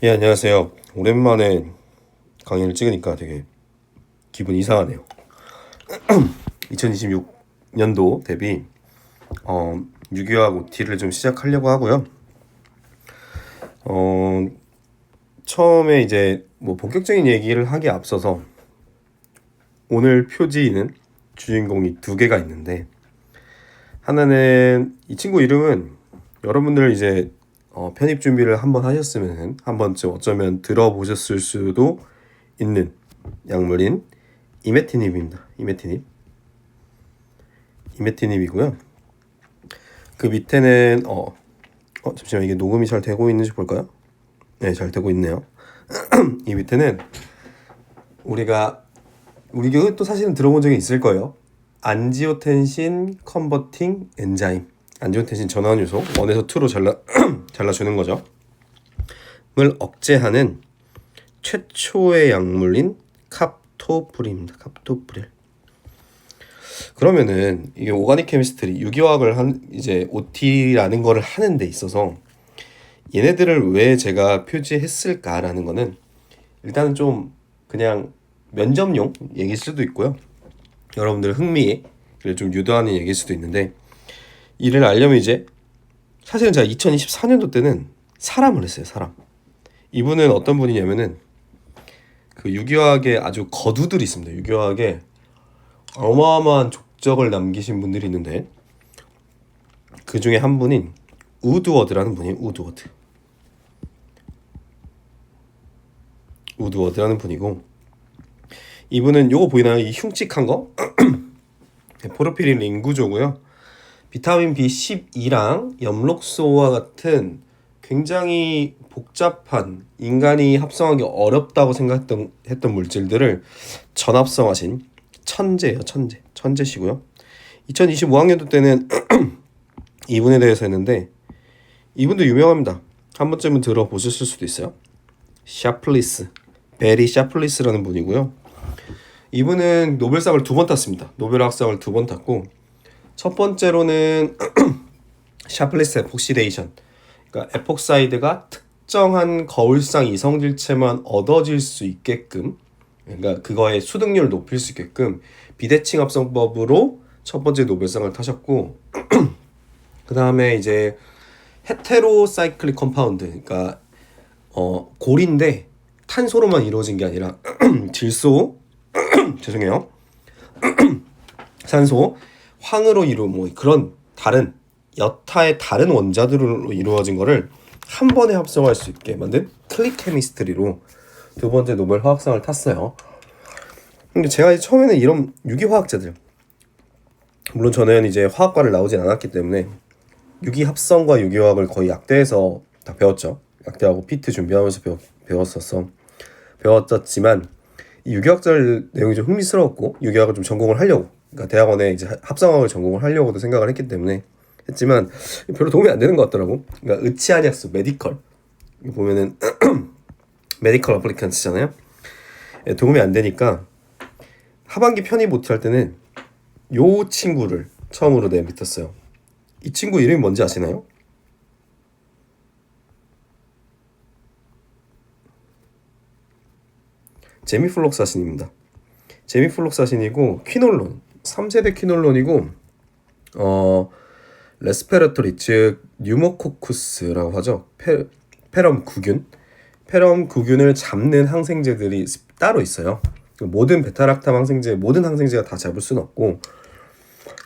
예, 안녕하세요. 오랜만에 강의를 찍으니까 되게 기분이 이상하네요. 2026년도 대비 유기화학 OT를 좀 시작하려고 하고요. 어, 처음에 이제 뭐 본격적인 얘기를 하기에 앞서서 오늘 표지에는 주인공이 두 개가 있는데, 하나는 이 친구 이름은 여러분들 이제 편입 준비를 한번 하셨으면 한 번쯤 어쩌면 들어보셨을 수도 있는 약물인 이메티닙입니다. 이메티닙이고요. 그 밑에는 잠시만, 이게 녹음이 잘 되고 있는지 볼까요? 네, 잘 되고 있네요. 이 밑에는 우리가 또 사실은 들어본 적이 있을 거예요. 안지오텐신 컨버팅 엔자임, 안지오텐신 전환 요소 1에서 2로 잘라주는 거죠. 을 억제하는 최초의 약물인 캅토프릴입니다. 캅토프릴. 그러면은 이게 오가닉 케미스트리, 유기화학을 이제 OT라는 거를 하는 데 있어서 얘네들을 왜 제가 표지했을까라는 거는 일단은 좀 그냥 면접용 얘기일 수도 있고요. 여러분들 흥미를 좀 유도하는 얘기일 수도 있는데, 이를 알려면 이제 사실은 제가 2024년도 때는 사람을 했어요. 사람. 이분은 어떤 분이냐면은 그 유기화학에 아주 거두들이 있습니다. 유기화학에 어마어마한 족적을 남기신 분들이 있는데, 그 중에 한 분인 우드워드라는 분이에요. 우드워드라는 분이고, 이분은 요거 보이나요? 이 흉측한 거? 포르피린 링 구조고요. 비타민 B12랑 엽록소와 같은 굉장히 복잡한, 인간이 합성하기 어렵다고 생각했던 물질들을 전합성하신 천재예요. 천재시고요. 2025학년도 때는 이분에 대해서 했는데, 이분도 유명합니다. 한 번쯤은 들어보셨을 수도 있어요. 베리 샤플리스라는 분이고요. 이분은 노벨상을 2번 탔습니다. 노벨학상을 2번 탔고, 첫 번째로는 샤플리스 에폭시데이션, 그러니까 에폭사이드가 특정한 거울상 이성질체만 얻어질 수 있게끔, 그러니까 그거의 수득률을 높일 수 있게끔 비대칭 합성법으로 첫 번째 노벨상을 타셨고, 그 다음에 이제 헤테로사이클릭 컴파운드, 그러니까 골인데 탄소로만 이루어진 게 아니라 질소, 죄송해요, 산소, 황으로 이루어진 뭐 그런 다른 여타의 다른 원자들로 이루어진 거를 한 번에 합성할 수 있게 만든 클릭 케미스트리로 2번째 노벨 화학상을 탔어요. 근데 제가 처음에는 이런 유기화학자들, 물론 저는 이제 화학과를 나오진 않았기 때문에 유기합성과 유기화학을 거의 약대에서 다 배웠죠. 약대하고 피트 준비하면서 배웠었지만, 이 유기학자들 내용이 좀 흥미스러웠고, 유기학을 좀 전공을 하려고, 그러니까 대학원에 이제 합성학을 전공을 하려고도 생각을 했기 때문에 했지만 별로 도움이 안 되는 것 같더라고. 그러니까 의치한약수 메디컬, 보면은 메디컬 어플리칸트잖아요. 도움이 안 되니까 하반기 편입 OT 할 때는 요 친구를 처음으로 내뱉었어요. 이 친구 이름이 뭔지 아시나요? 제미플록사신입니다. 제미플록사신이고 퀴놀론, 3세대 퀴놀론이고, 레스페라토리, 즉 뉴모코쿠스라고 하죠. 페럼구균을 잡는 항생제들이 따로 있어요. 모든 베타락탐 항생제, 모든 항생제가 다 잡을 수는 없고,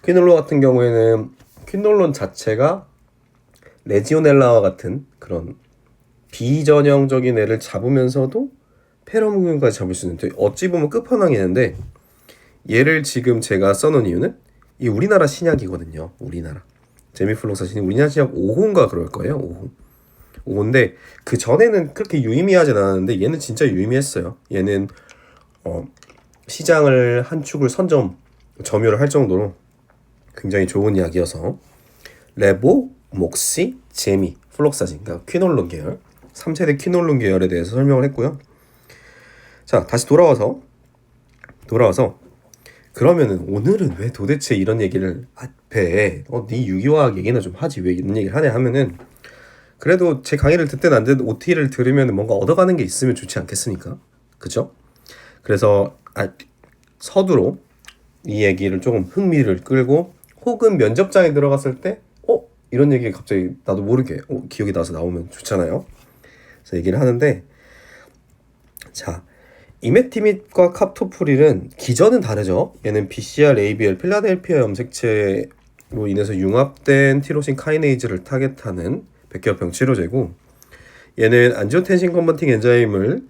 퀴놀론 같은 경우에는 퀴놀론 자체가 레지오넬라와 같은 그런 비전형적인 애를 잡으면서도 페럼균까지 잡을 수 있는, 어찌 보면 끝판왕이는데, 얘를 지금 제가 써놓은 이유는 이 우리나라 신약이거든요. 우리나라 제미플록사신이 우리나라 신약 5호인가 그럴 거예요. 5호인데 그 전에는 그렇게 유의미하진 않았는데 얘는 진짜 유의미했어요. 얘는 시장을 한 축을 점유를 할 정도로 굉장히 좋은 약이어서 레보, 목시, 제미, 플록사신, 그러니까 퀴놀론 계열, 3세대 퀴놀론 계열에 대해서 설명을 했고요. 자, 다시 돌아와서 그러면은 오늘은 왜 도대체 이런 얘기를 앞에 네 유기화학 얘기나 좀 하지, 왜 이런 얘기를 하냐 하면은, 그래도 제 강의를 듣든 안 듣든 OT를 들으면 뭔가 얻어가는 게 있으면 좋지 않겠습니까? 그죠? 그래서 서두로 이 얘기를 조금 흥미를 끌고 혹은 면접장에 들어갔을 때 이런 얘기 갑자기 나도 모르게 기억이 나서 나오면 좋잖아요. 그래서 얘기를 하는데, 자, 이메티밋과 카토프릴은 기전은 다르죠. 얘는 BCR, ABL, 필라델피아 염색체로 인해서 융합된 티로신 카이네이즈를 타겟하는 백혈병 치료제고, 얘는 안지오텐신 컨버팅 엔자임을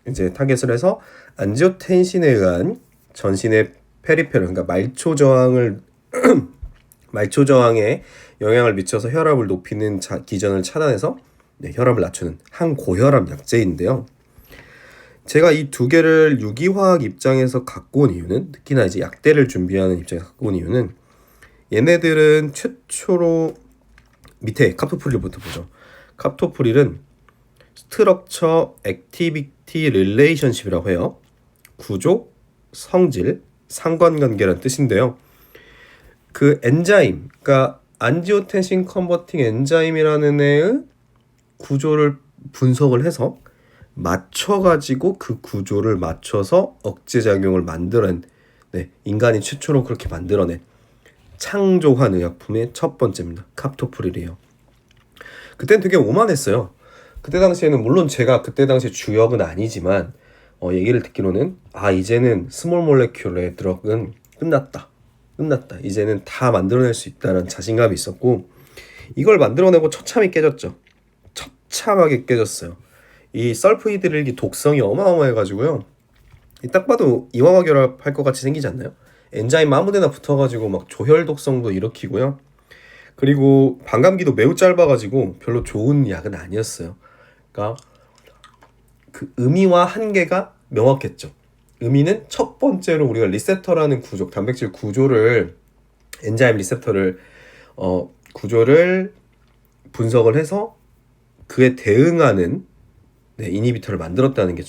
이제 타겟을 해서 안지오텐신에 의한 전신의 페리페럴, 그러니까 말초 저항에 영향을 미쳐서 혈압을 높이는 기전을 차단해서 혈압을 낮추는 항고혈압 약제인데요. 제가 이 두 개를 유기화학 입장에서 갖고 온 이유는, 특히나 이제 약대를 준비하는 입장에서 갖고 온 이유는, 얘네들은 최초로 밑에 카토프릴부터 보죠. 카토프릴은 스트럭처 액티비티 릴레이션십이라고 해요. 구조, 성질, 상관관계란 뜻인데요. 그 엔자임, 그러니까 안지오텐신 컨버팅 엔자임이라는 애의 구조를 분석을 해서 맞춰가지고 그 구조를 맞춰서 억제작용을 만들어낸, 인간이 최초로 그렇게 만들어낸 창조한 의약품의 첫 번째입니다. 카토프릴이에요. 그땐 되게 오만했어요. 그때 당시에는 물론 제가 그때 당시 주역은 아니지만 얘기를 듣기로는 이제는 스몰 몰레큘의 드럭은 끝났다. 이제는 다 만들어낼 수 있다는 자신감이 있었고, 이걸 만들어내고 처참히 깨졌죠. 처참하게 깨졌어요. 이 설프이드릴기 독성이 어마어마해가지고요. 딱 봐도 이황화 결합할 것 같이 생기지 않나요? 엔자임 아무데나 붙어가지고 막 조혈 독성도 일으키고요. 그리고 반감기도 매우 짧아가지고 별로 좋은 약은 아니었어요. 그러니까 그 의미와 한계가 명확했죠. 의미는 첫 번째로 우리가 리셉터라는 구조, 단백질 구조를, 엔자임 리셉터를 구조를 분석을 해서 그에 대응하는 이니비터를 만들었다는 게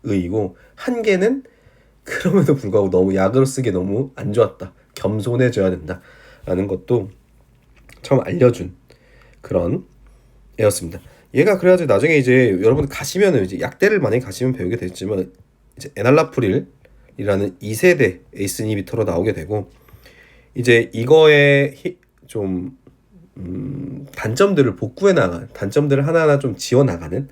의의고, 한계는 그럼에도 불구하고 너무 약으로 쓰기 너무 안 좋았다. 겸손해져야 된다라는 것도 처음 알려준 그런 애였습니다. 얘가 그래가지고 나중에 이제 여러분 가시면은 이제 약대를 만약에 가시면 배우게 됐지만 이제 에날라프릴이라는 2세대 에이스 이니비터로 나오게 되고, 이제 이거의 좀 단점들을 복구해 나가는, 단점들을 하나하나 좀 지워 나가는,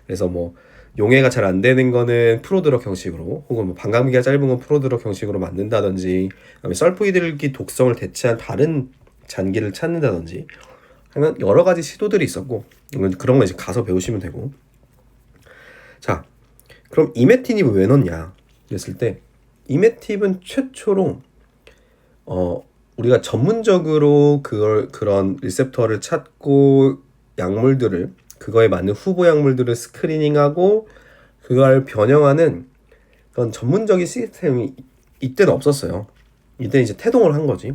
그래서 뭐 용해가 잘 안 되는 거는 프로드럭 형식으로, 혹은 뭐 반감기가 짧은 건 프로드럭 형식으로 만든다든지, 그다음에 설프이드릴기 독성을 대체한 다른 잔기를 찾는다든지 하는 여러 가지 시도들이 있었고, 그런 거 이제 가서 배우시면 되고. 자, 그럼 이메티닙을 왜 넣냐 그랬을 때, 이메팁은 최초로 우리가 전문적으로 그런 리셉터를 찾고 약물들을, 그거에 맞는 후보 약물들을 스크리닝하고 그걸 변형하는 그런 전문적인 시스템이 이때는 없었어요. 이때 이제 태동을 한 거지.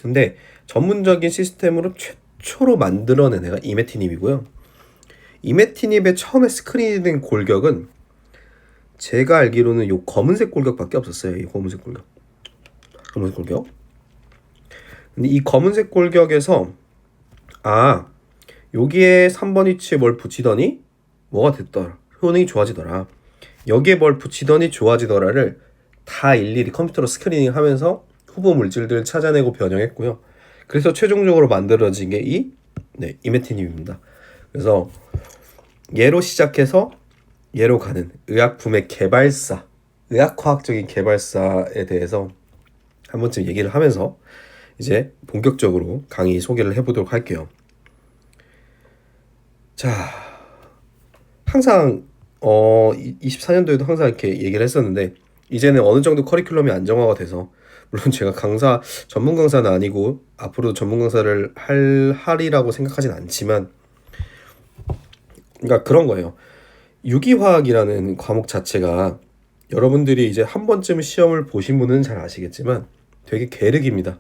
근데 전문적인 시스템으로 최초로 만들어낸 애가 이메티닙이고요. 이메티닙의 처음에 스크린된 골격은 제가 알기로는 요 검은색 골격밖에 없었어요. 이 검은색 골격. 근데 이 검은색 골격에서 여기에 3번 위치에 뭘 붙이더니 뭐가 됐더라, 효능이 좋아지더라, 여기에 뭘 붙이더니 좋아지더라를 다 일일이 컴퓨터로 스크리닝 하면서 후보 물질들을 찾아내고 변형했고요. 그래서 최종적으로 만들어진 게 이메티닙입니다. 그래서 얘로 시작해서 얘로 가는 의약품의 개발사, 의학화학적인 개발사에 대해서 한 번쯤 얘기를 하면서 이제 본격적으로 강의 소개를 해보도록 할게요. 자, 항상 24년도에도 항상 이렇게 얘기를 했었는데, 이제는 어느 정도 커리큘럼이 안정화가 돼서, 물론 제가 전문 강사는 아니고 앞으로도 전문 강사를 하리라고 생각하진 않지만, 그러니까 그런 거예요. 유기화학이라는 과목 자체가 여러분들이 이제 한 번쯤 시험을 보신 분은 잘 아시겠지만 되게 계륵입니다.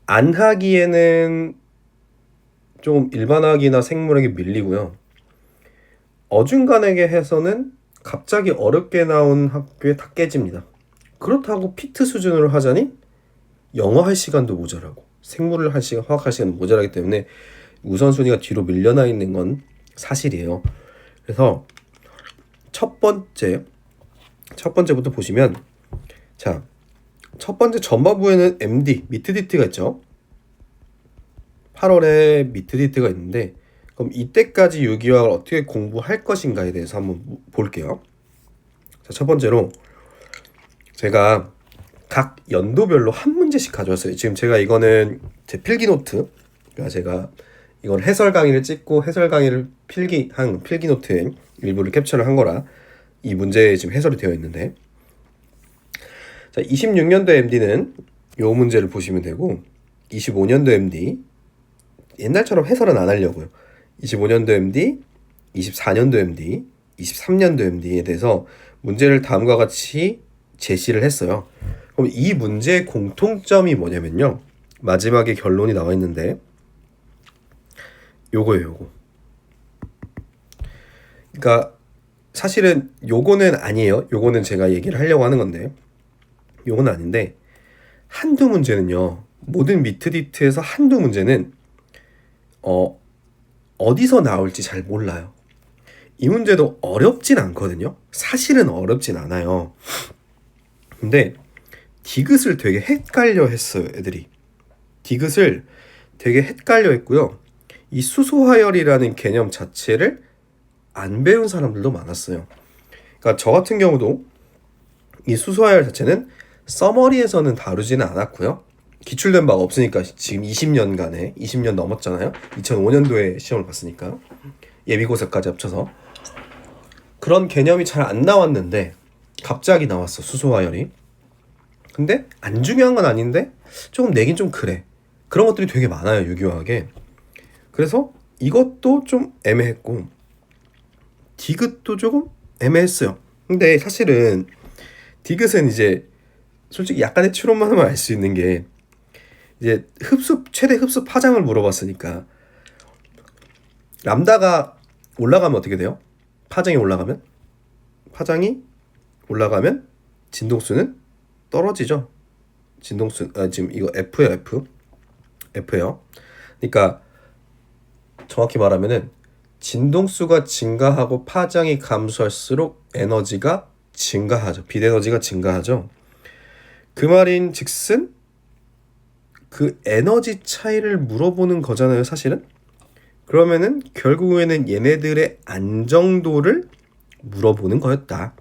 안 하기에는 좀 일반학이나 생물학이 밀리고요. 어중간하게 해서는 갑자기 어렵게 나온 학교에 다 깨집니다. 그렇다고 피트 수준으로 하자니 영어 할 시간도 모자라고, 생물을 할 시간, 화학 할 시간도 모자라기 때문에 우선순위가 뒤로 밀려나 있는 건 사실이에요. 그래서 첫 번째부터 보시면, 자, 첫 번째 전반부에는 MD, 미트디트가 있죠. 8월에 미트디트가 있는데, 그럼 이때까지 유기화학을 어떻게 공부할 것인가에 대해서 한번 볼게요. 자, 첫 번째로 제가 각 연도별로 한 문제씩 가져왔어요. 지금 제가 이거는 제 필기 노트, 그러니까 제가 이건 해설 강의를 찍고 해설 강의를 필기한 필기 노트에 일부를 캡처를 한 거라 이 문제에 지금 해설이 되어 있는데, 자, 26년도 MD는 요 문제를 보시면 되고, 25년도 MD 옛날처럼 해설은 안 하려고요. 25년도 MD, 24년도 MD, 23년도 MD에 대해서 문제를 다음과 같이 제시를 했어요. 그럼 이 문제의 공통점이 뭐냐면요, 마지막에 결론이 나와 있는데 요거예요. 요거. 그러니까 사실은 요거는 아니에요. 요거는 제가 얘기를 하려고 하는 건데, 요건 아닌데, 한두 문제는요, 모든 미트디트에서 한두 문제는 어디서 나올지 잘 몰라요. 이 문제도 어렵진 않거든요. 사실은 어렵진 않아요. 근데 디귿을 되게 헷갈려 했어요, 애들이. 디귿을 되게 헷갈려 했고요. 이 수소화열이라는 개념 자체를 안 배운 사람들도 많았어요. 그러니까 저 같은 경우도 이 수소화열 자체는 서머리에서는 다루지는 않았고요. 기출된 바가 없으니까 지금 20년 넘었잖아요. 2005년도에 시험을 봤으니까 예비고사까지 합쳐서 그런 개념이 잘 안 나왔는데 갑자기 나왔어, 수소화열이. 근데 안 중요한 건 아닌데 조금 내긴 좀 그래. 그런 것들이 되게 많아요, 유기화학에. 그래서 이것도 좀 애매했고 디귿도 조금 애매했어요. 근데 사실은 디귿은 이제 솔직히 약간의 추론만 하면 알 수 있는 게, 이제 최대 흡수 파장을 물어봤으니까 람다가 올라가면 어떻게 돼요? 파장이 올라가면 진동수는 떨어지죠. 진동수, 지금 이거 F예요. 그러니까 정확히 말하면은 진동수가 증가하고 파장이 감소할수록 에너지가 증가하죠. 빛 에너지가 증가하죠. 그 말인 즉슨 그 에너지 차이를 물어보는 거잖아요, 사실은. 그러면은 결국에는 얘네들의 안정도를 물어보는 거였다.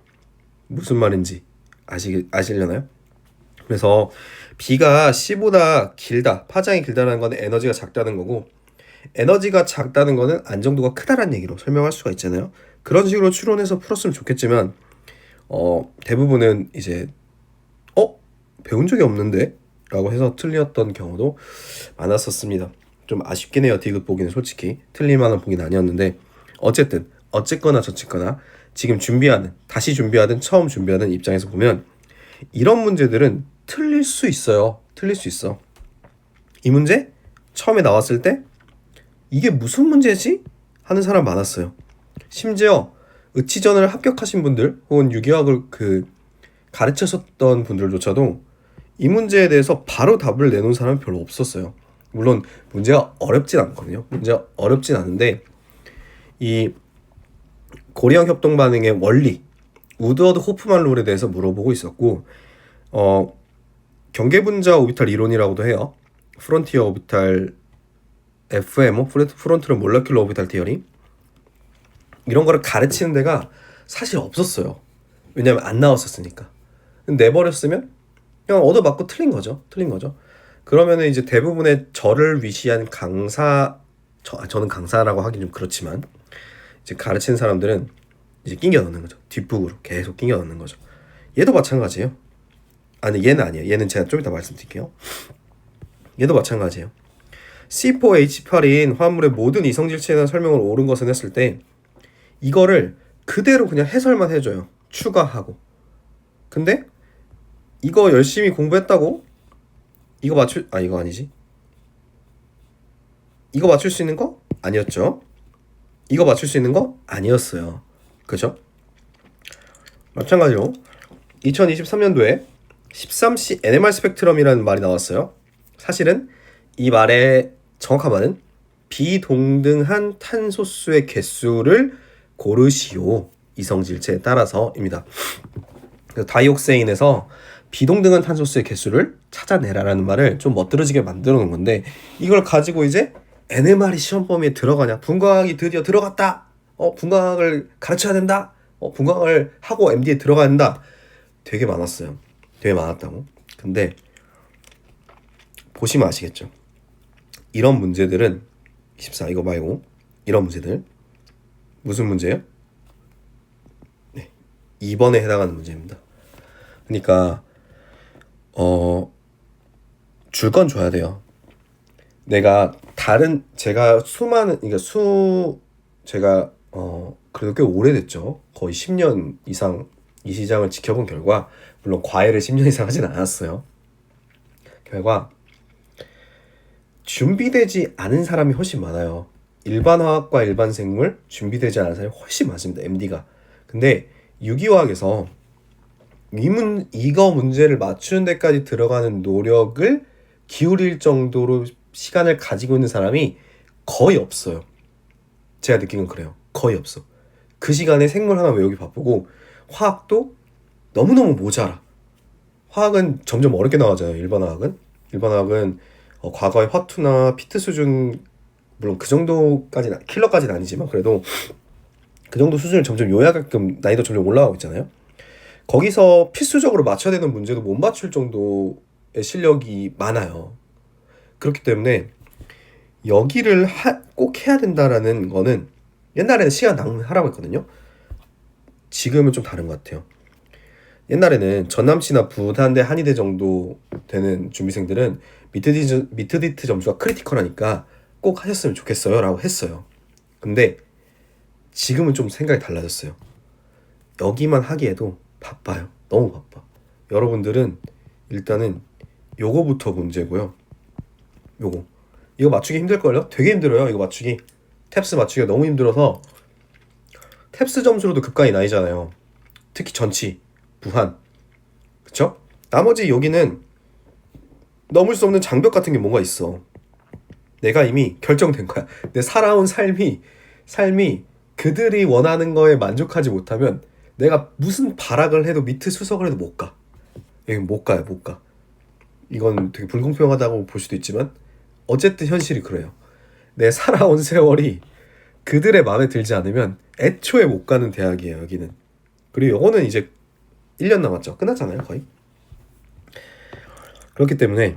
무슨 말인지 아시려나요? 그래서 B가 C보다 길다, 파장이 길다는 건 에너지가 작다는 거고, 에너지가 작다는 거는 안정도가 크다라는 얘기로 설명할 수가 있잖아요. 그런 식으로 추론해서 풀었으면 좋겠지만 대부분은 이제 배운 적이 없는데? 라고 해서 틀렸던 경우도 많았었습니다. 좀 아쉽긴 해요. 디귿 보기는 솔직히 틀릴 만한 보기는 아니었는데, 어쨌거나 저쨌거나 지금 다시 준비하든 처음 준비하든 입장에서 보면 이런 문제들은 틀릴 수 있어요. 틀릴 수 있어. 이 문제 처음에 나왔을 때 이게 무슨 문제지? 하는 사람 많았어요. 심지어 의치전을 합격하신 분들 혹은 유기화학을 가르쳤었던 분들조차도 이 문제에 대해서 바로 답을 내놓은 사람은 별로 없었어요. 물론 문제가 어렵진 않거든요. 문제가 어렵진 않은데 이 고리형 협동 반응의 원리, 우드워드 호프만 룰에 대해서 물어보고 있었고, 경계분자 오비탈 이론이라고도 해요. 프론티어 오비탈 FMO, 프론트로 몰레큘러 오비탈 티어리, 이런 거를 가르치는 데가 사실 없었어요. 왜냐면 안 나왔었으니까. 내버렸으면 그냥 얻어맞고 틀린 거죠. 그러면은 이제 대부분의 저를 위시한 저는 강사라고 하긴 좀 그렇지만 이제 가르치는 사람들은 이제 낑겨 넣는 거죠. 뒷북으로 계속 낑겨 넣는 거죠. 얘도 마찬가지예요. 아니, 얘는 아니에요. 얘는 제가 좀 이따 말씀드릴게요. 얘도 마찬가지예요. C4H8인 화합물의 모든 이성질체에 대한 설명을 옳은 것은 했을 때 이거를 그대로 그냥 해설만 해줘요. 추가하고. 근데 이거 열심히 공부했다고 이거 아니지. 이거 맞출 수 있는 거 아니었죠. 이거 맞출 수 있는 거 아니었어요. 그죠? 마찬가지로 2023년도에 13C NMR 스펙트럼이라는 말이 나왔어요. 사실은 이 말의 정확한 말은 비동등한 탄소수의 개수를 고르시오. 이성질체에 따라서입니다. 다이옥세인에서 비동등한 탄소수의 개수를 찾아내라라는 말을 좀 멋들어지게 만들어 놓은 건데, 이걸 가지고 이제 NMR이 시험 범위에 들어가냐, 분광학이 드디어 들어갔다, 분광학을 가르쳐야 된다, 분광학을 하고 MD에 들어가야 된다, 되게 많았어요. 되게 많았다고. 근데 보시면 아시겠죠. 이런 문제들은 24 이거 말고 이런 문제들 무슨 문제예요? 네, 2번에 해당하는 문제입니다. 그러니까 줄 건 줘야 돼요. 내가 제가 수많은, 그러니까 제가 그래도 꽤 오래됐죠. 거의 10년 이상 이 시장을 지켜본 결과, 물론 과외를 10년 이상 하진 않았어요. 결과 준비되지 않은 사람이 훨씬 많아요. 일반 화학과 일반 생물 준비되지 않은 사람이 훨씬 많습니다. MD가. 근데 유기화학에서 이거 문제를 맞추는 데까지 들어가는 노력을 기울일 정도로 시간을 가지고 있는 사람이 거의 없어요. 제가 느낀 건 그래요. 거의 없어. 그 시간에 생물 하나 외우기 바쁘고, 화학도 너무너무 모자라. 화학은 점점 어렵게 나와져요. 일반 화학은 과거의 화투나 피트 수준, 물론 그 정도까지는, 킬러까지는 아니지만 그래도 그 정도 수준을 점점 요약하게끔 난이도 점점 올라가고 있잖아요. 거기서 필수적으로 맞춰야 되는 문제도 못 맞출 정도의 실력이 많아요. 그렇기 때문에 여기를 꼭 해야 된다라는 거는, 옛날에는 시간 낭비하라고 했거든요. 지금은 좀 다른 것 같아요. 옛날에는 전남치나 부산대 한의대 정도 되는 준비생들은 미트디트 점수가 크리티컬하니까 꼭 하셨으면 좋겠어요 라고 했어요. 근데 지금은 좀 생각이 달라졌어요. 여기만 하기에도 바빠요. 너무 바빠. 여러분들은 일단은 요거부터 문제고요. 이거 맞추기 힘들걸요? 되게 힘들어요. 이거 맞추기. 탭스 맞추기가 너무 힘들어서 탭스 점수로도 급간이 나뉘잖아요. 특히 전치, 부한, 그쵸? 나머지 여기는 넘을 수 없는 장벽 같은 게 뭔가 있어. 내가 이미 결정된 거야. 내 살아온 삶이 그들이 원하는 거에 만족하지 못하면 내가 무슨 발악을 해도, 미트 수석을 해도 못 가. 여기 못 가요. 이건 되게 불공평하다고 볼 수도 있지만 어쨌든 현실이 그래요. 내 살아온 세월이 그들의 마음에 들지 않으면 애초에 못 가는 대학이에요, 여기는. 그리고 요거는 이제 1년 남았죠. 끝났잖아요, 거의. 그렇기 때문에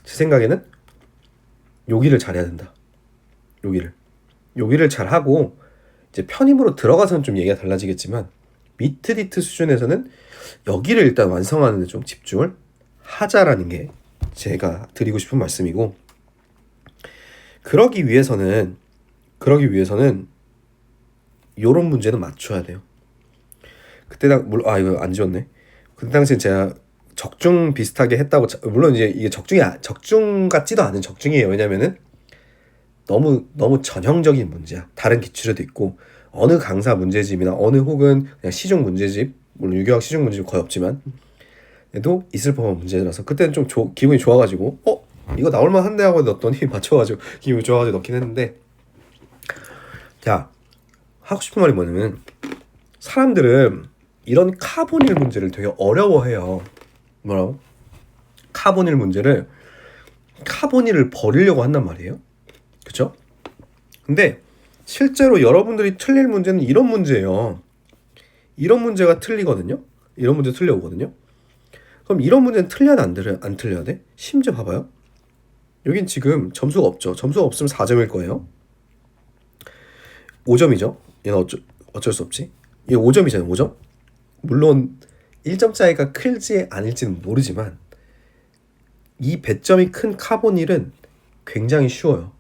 제 생각에는 여기를 잘해야 된다. 여기를 잘하고 이제 편입으로 들어가서는 좀 얘기가 달라지겠지만, 미트디트 수준에서는 여기를 일단 완성하는 데 좀 집중을 하자라는 게 제가 드리고 싶은 말씀이고, 그러기 위해서는 요런 문제는 맞춰야 돼요. 이거 안 지웠네. 그때 당시에 제가 적중 비슷하게 했다고, 물론 이제 이게 적중 같지도 않은 적중이에요. 왜냐면은 너무 전형적인 문제야. 다른 기출에도 있고, 어느 강사 문제집이나 어느 혹은 그냥 시중 문제집, 물론 유교학 시중 문제집 거의 없지만 도 있을 법한 문제라서, 그때는 좀 기분이 좋아가지고 이거 나올만 한데 하고 넣었더니 맞춰가지고 기분이 좋아가지고 넣긴 했는데, 자, 하고 싶은 말이 뭐냐면, 사람들은 이런 카보닐 문제를 되게 어려워해요. 뭐라고? 카보닐을 버리려고 한단 말이에요. 그쵸? 근데 실제로 여러분들이 틀릴 문제는 이런 문제예요. 이런 문제가 틀리거든요. 이런 문제 틀려오거든요. 그럼 이런 문제는 틀려야 돼, 안 틀려야 돼? 심지어 봐봐요. 여긴 지금 점수가 없죠. 점수가 없으면 4점일 거예요. 5점이죠. 얘는 어쩔 수 없지. 얘 5점이잖아요. 5점. 물론 1점 차이가 클지 아닐지는 모르지만 이 배점이 큰 카보닐은 굉장히 쉬워요.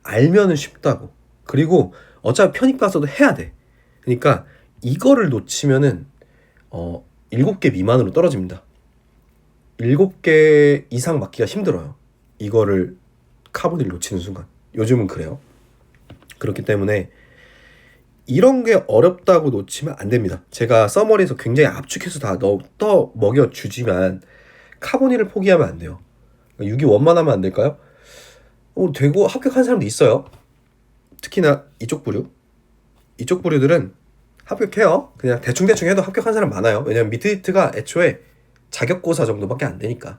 알면은 쉽다고. 그리고 어차피 편입 가서도 해야 돼. 그러니까 이거를 놓치면은 7개 미만으로 떨어집니다. 7개 이상 맞기가 힘들어요. 이거를 카보닐 놓치는 순간. 요즘은 그래요. 그렇기 때문에 이런 게 어렵다고 놓치면 안 됩니다. 제가 서머리에서 굉장히 압축해서 다 먹여주지만 카보닐을 포기하면 안 돼요. 유기 원만 하면 안 될까요? 되고 합격한 사람도 있어요. 특히나 이쪽 부류들은 합격해요. 그냥 대충 해도 합격한 사람 많아요. 왜냐면 미드니트가 애초에 자격고사 정도밖에 안 되니까.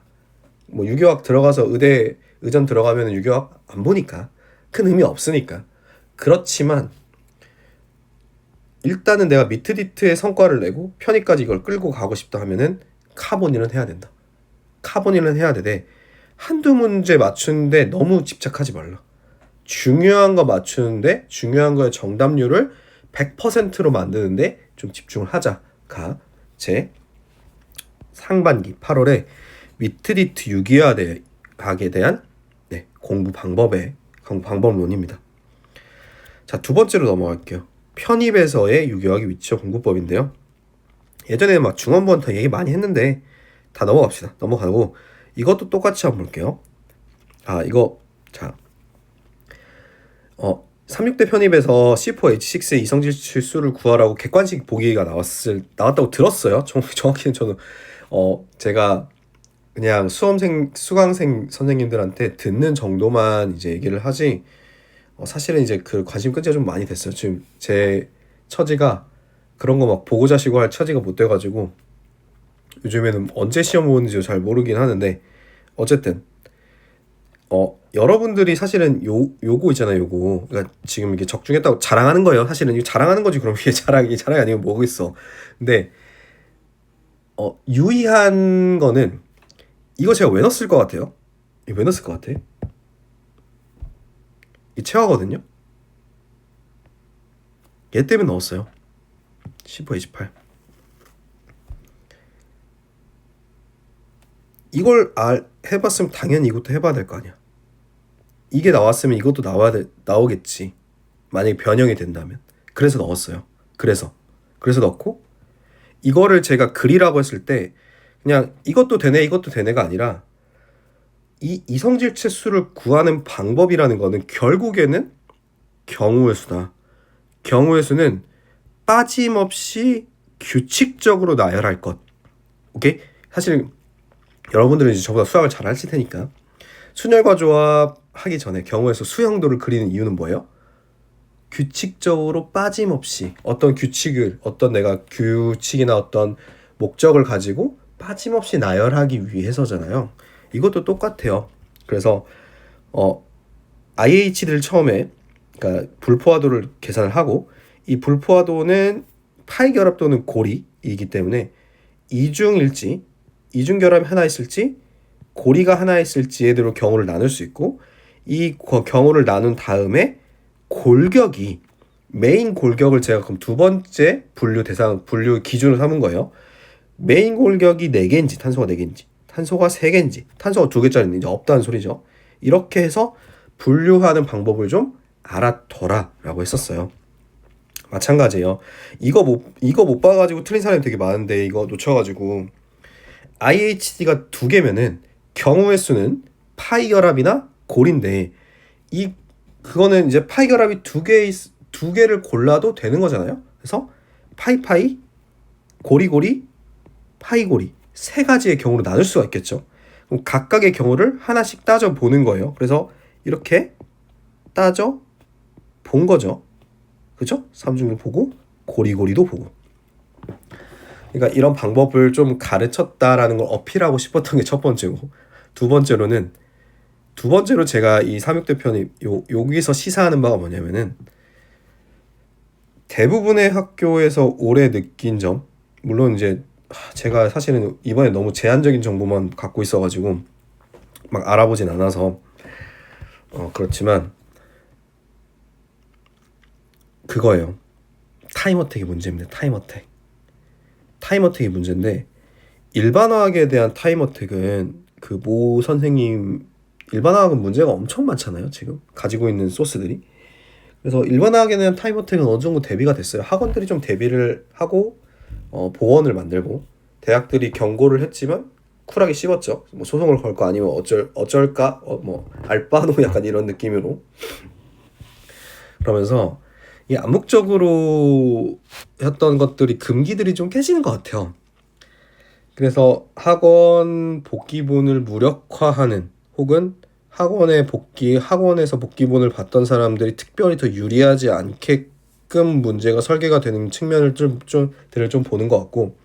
뭐 유교학 들어가서 의전 들어가면 유교학 안 보니까 큰 의미 없으니까. 그렇지만 일단은 내가 미트디트의 성과를 내고 편입까지 이걸 끌고 가고 싶다 하면은 카본일은 해야 된다. 카본일은 해야 되되 한두 문제 맞추는데 너무 집착하지 말라. 중요한 거 맞추는데 중요한 거의 정답률을 100%로 만드는데 좀 집중을 하자가 제 상반기 8월에 미트디트 유기화학에 대한 공부 방법론입니다. 자, 두 번째로 넘어갈게요. 편입에서의 유기화학의 위치와 공부법인데요. 예전에 막 중원부원 다 얘기 많이 했는데 다 넘어갑시다. 넘어가고 이것도 똑같이 한번 볼게요. 이거 자 36대 편입에서 C4H6의 이성질출 수를 구하라고 객관식 보기가 나왔다고 들었어요. 정확히는 저는 제가 그냥 수강생 선생님들한테 듣는 정도만 이제 얘기를 하지 사실은 이제 그 관심 끈지가 좀 많이 됐어요. 지금 제 처지가 그런 거 막 보고 자시고 할 처지가 못 돼가지고 요즘에는 언제 시험 보는지 잘 모르긴 하는데 어쨌든 여러분들이 사실은 요거 있잖아요. 요거 그러니까 지금 이게 적중했다고 자랑하는 거예요. 사실은 이거 자랑하는 거지. 그럼 이게 자랑이 아니면 뭐겠어. 근데 유의한 거는 이거 제가 왜 넣었을 것 같아요? 이거 왜 넣었을 것 같아? 이 체화거든요. 얘 때문에 넣었어요. 1528. 이걸 해봤으면 당연히 이것도 해봐야 될 거 아니야. 이게 나왔으면 이것도 나오겠지. 만약에 변형이 된다면. 그래서 넣었어요. 그래서 넣고 이거를 제가 글이라고 했을 때 그냥 이것도 되네가 아니라 이 이성질체 수를 구하는 방법이라는 거는 결국에는 경우의 수다. 경우의 수는 빠짐없이 규칙적으로 나열할 것. 오케이? 사실 여러분들은 이제 저보다 수학을 잘 하실 테니까 순열과 조합 하기 전에 경우의 수 수형도를 그리는 이유는 뭐예요? 규칙적으로 빠짐없이 어떤 내가 규칙이나 어떤 목적을 가지고 빠짐없이 나열하기 위해서잖아요. 이것도 똑같아요. 그래서 IH를 처음에 그러니까 불포화도를 계산을 하고 이 불포화도는 파이 결합도는 고리이기 때문에 이중결합이 하나 있을지 고리가 하나 있을지에 대로 경우를 나눌 수 있고 이 경우를 나눈 다음에 골격이 메인 골격을 제가 그럼 두 번째 분류 기준으로 삼은 거예요. 메인 골격이 4개인지 탄소가 4개인지 탄소가 3개인지 탄소가 2개짜리는 이제 없다는 소리죠. 이렇게 해서 분류하는 방법을 좀 알아둬라 라고 했었어요. 마찬가지예요. 이거 못 봐가지고 틀린 사람이 되게 많은데 이거 놓쳐가지고 IHD가 2개면은 경우의 수는 파이 결합이나 고리인데 그거는 이제 파이 결합이 2개를 골라도 되는 거잖아요. 그래서 파이 고리 파이 고리 3가지의 경우로 나눌 수가 있겠죠. 그럼 각각의 경우를 하나씩 따져 보는 거예요. 그래서 이렇게 따져 본 거죠. 그죠? 삼중을 보고 고리도 보고. 그러니까 이런 방법을 좀 가르쳤다라는 걸 어필하고 싶었던 게 첫 번째고, 두 번째로 제가 이 삼육대 편이 여기서 시사하는 바가 뭐냐면은 대부분의 학교에서 올해 느낀 점, 물론 이제 제가 사실은 이번에 너무 제한적인 정보만 갖고 있어가지고 막 알아보진 않아서 그렇지만 그거예요. 타임어택이 문제입니다. 타임어택이 문제인데 일반화학에 대한 타임어택은 그 모 선생님 일반화학은 문제가 엄청 많잖아요. 지금 가지고 있는 소스들이. 그래서 일반화학에 대한 타임어택은 어느 정도 대비가 됐어요. 학원들이 좀 대비를 하고 보원을 만들고 대학들이 경고를 했지만 쿨하게 씹었죠. 뭐 소송을 걸 거 아니면 어쩔까 뭐 알바노 약간 이런 느낌으로. 그러면서 이 암묵적으로 했던 것들이 금기들이 좀 깨지는 것 같아요. 그래서 학원 복귀본을 무력화하는 혹은 학원에서 복기본을 봤던 사람들이 특별히 더 유리하지 않게끔 문제가 설계가 되는 측면을 들을 좀 보는 것 같고,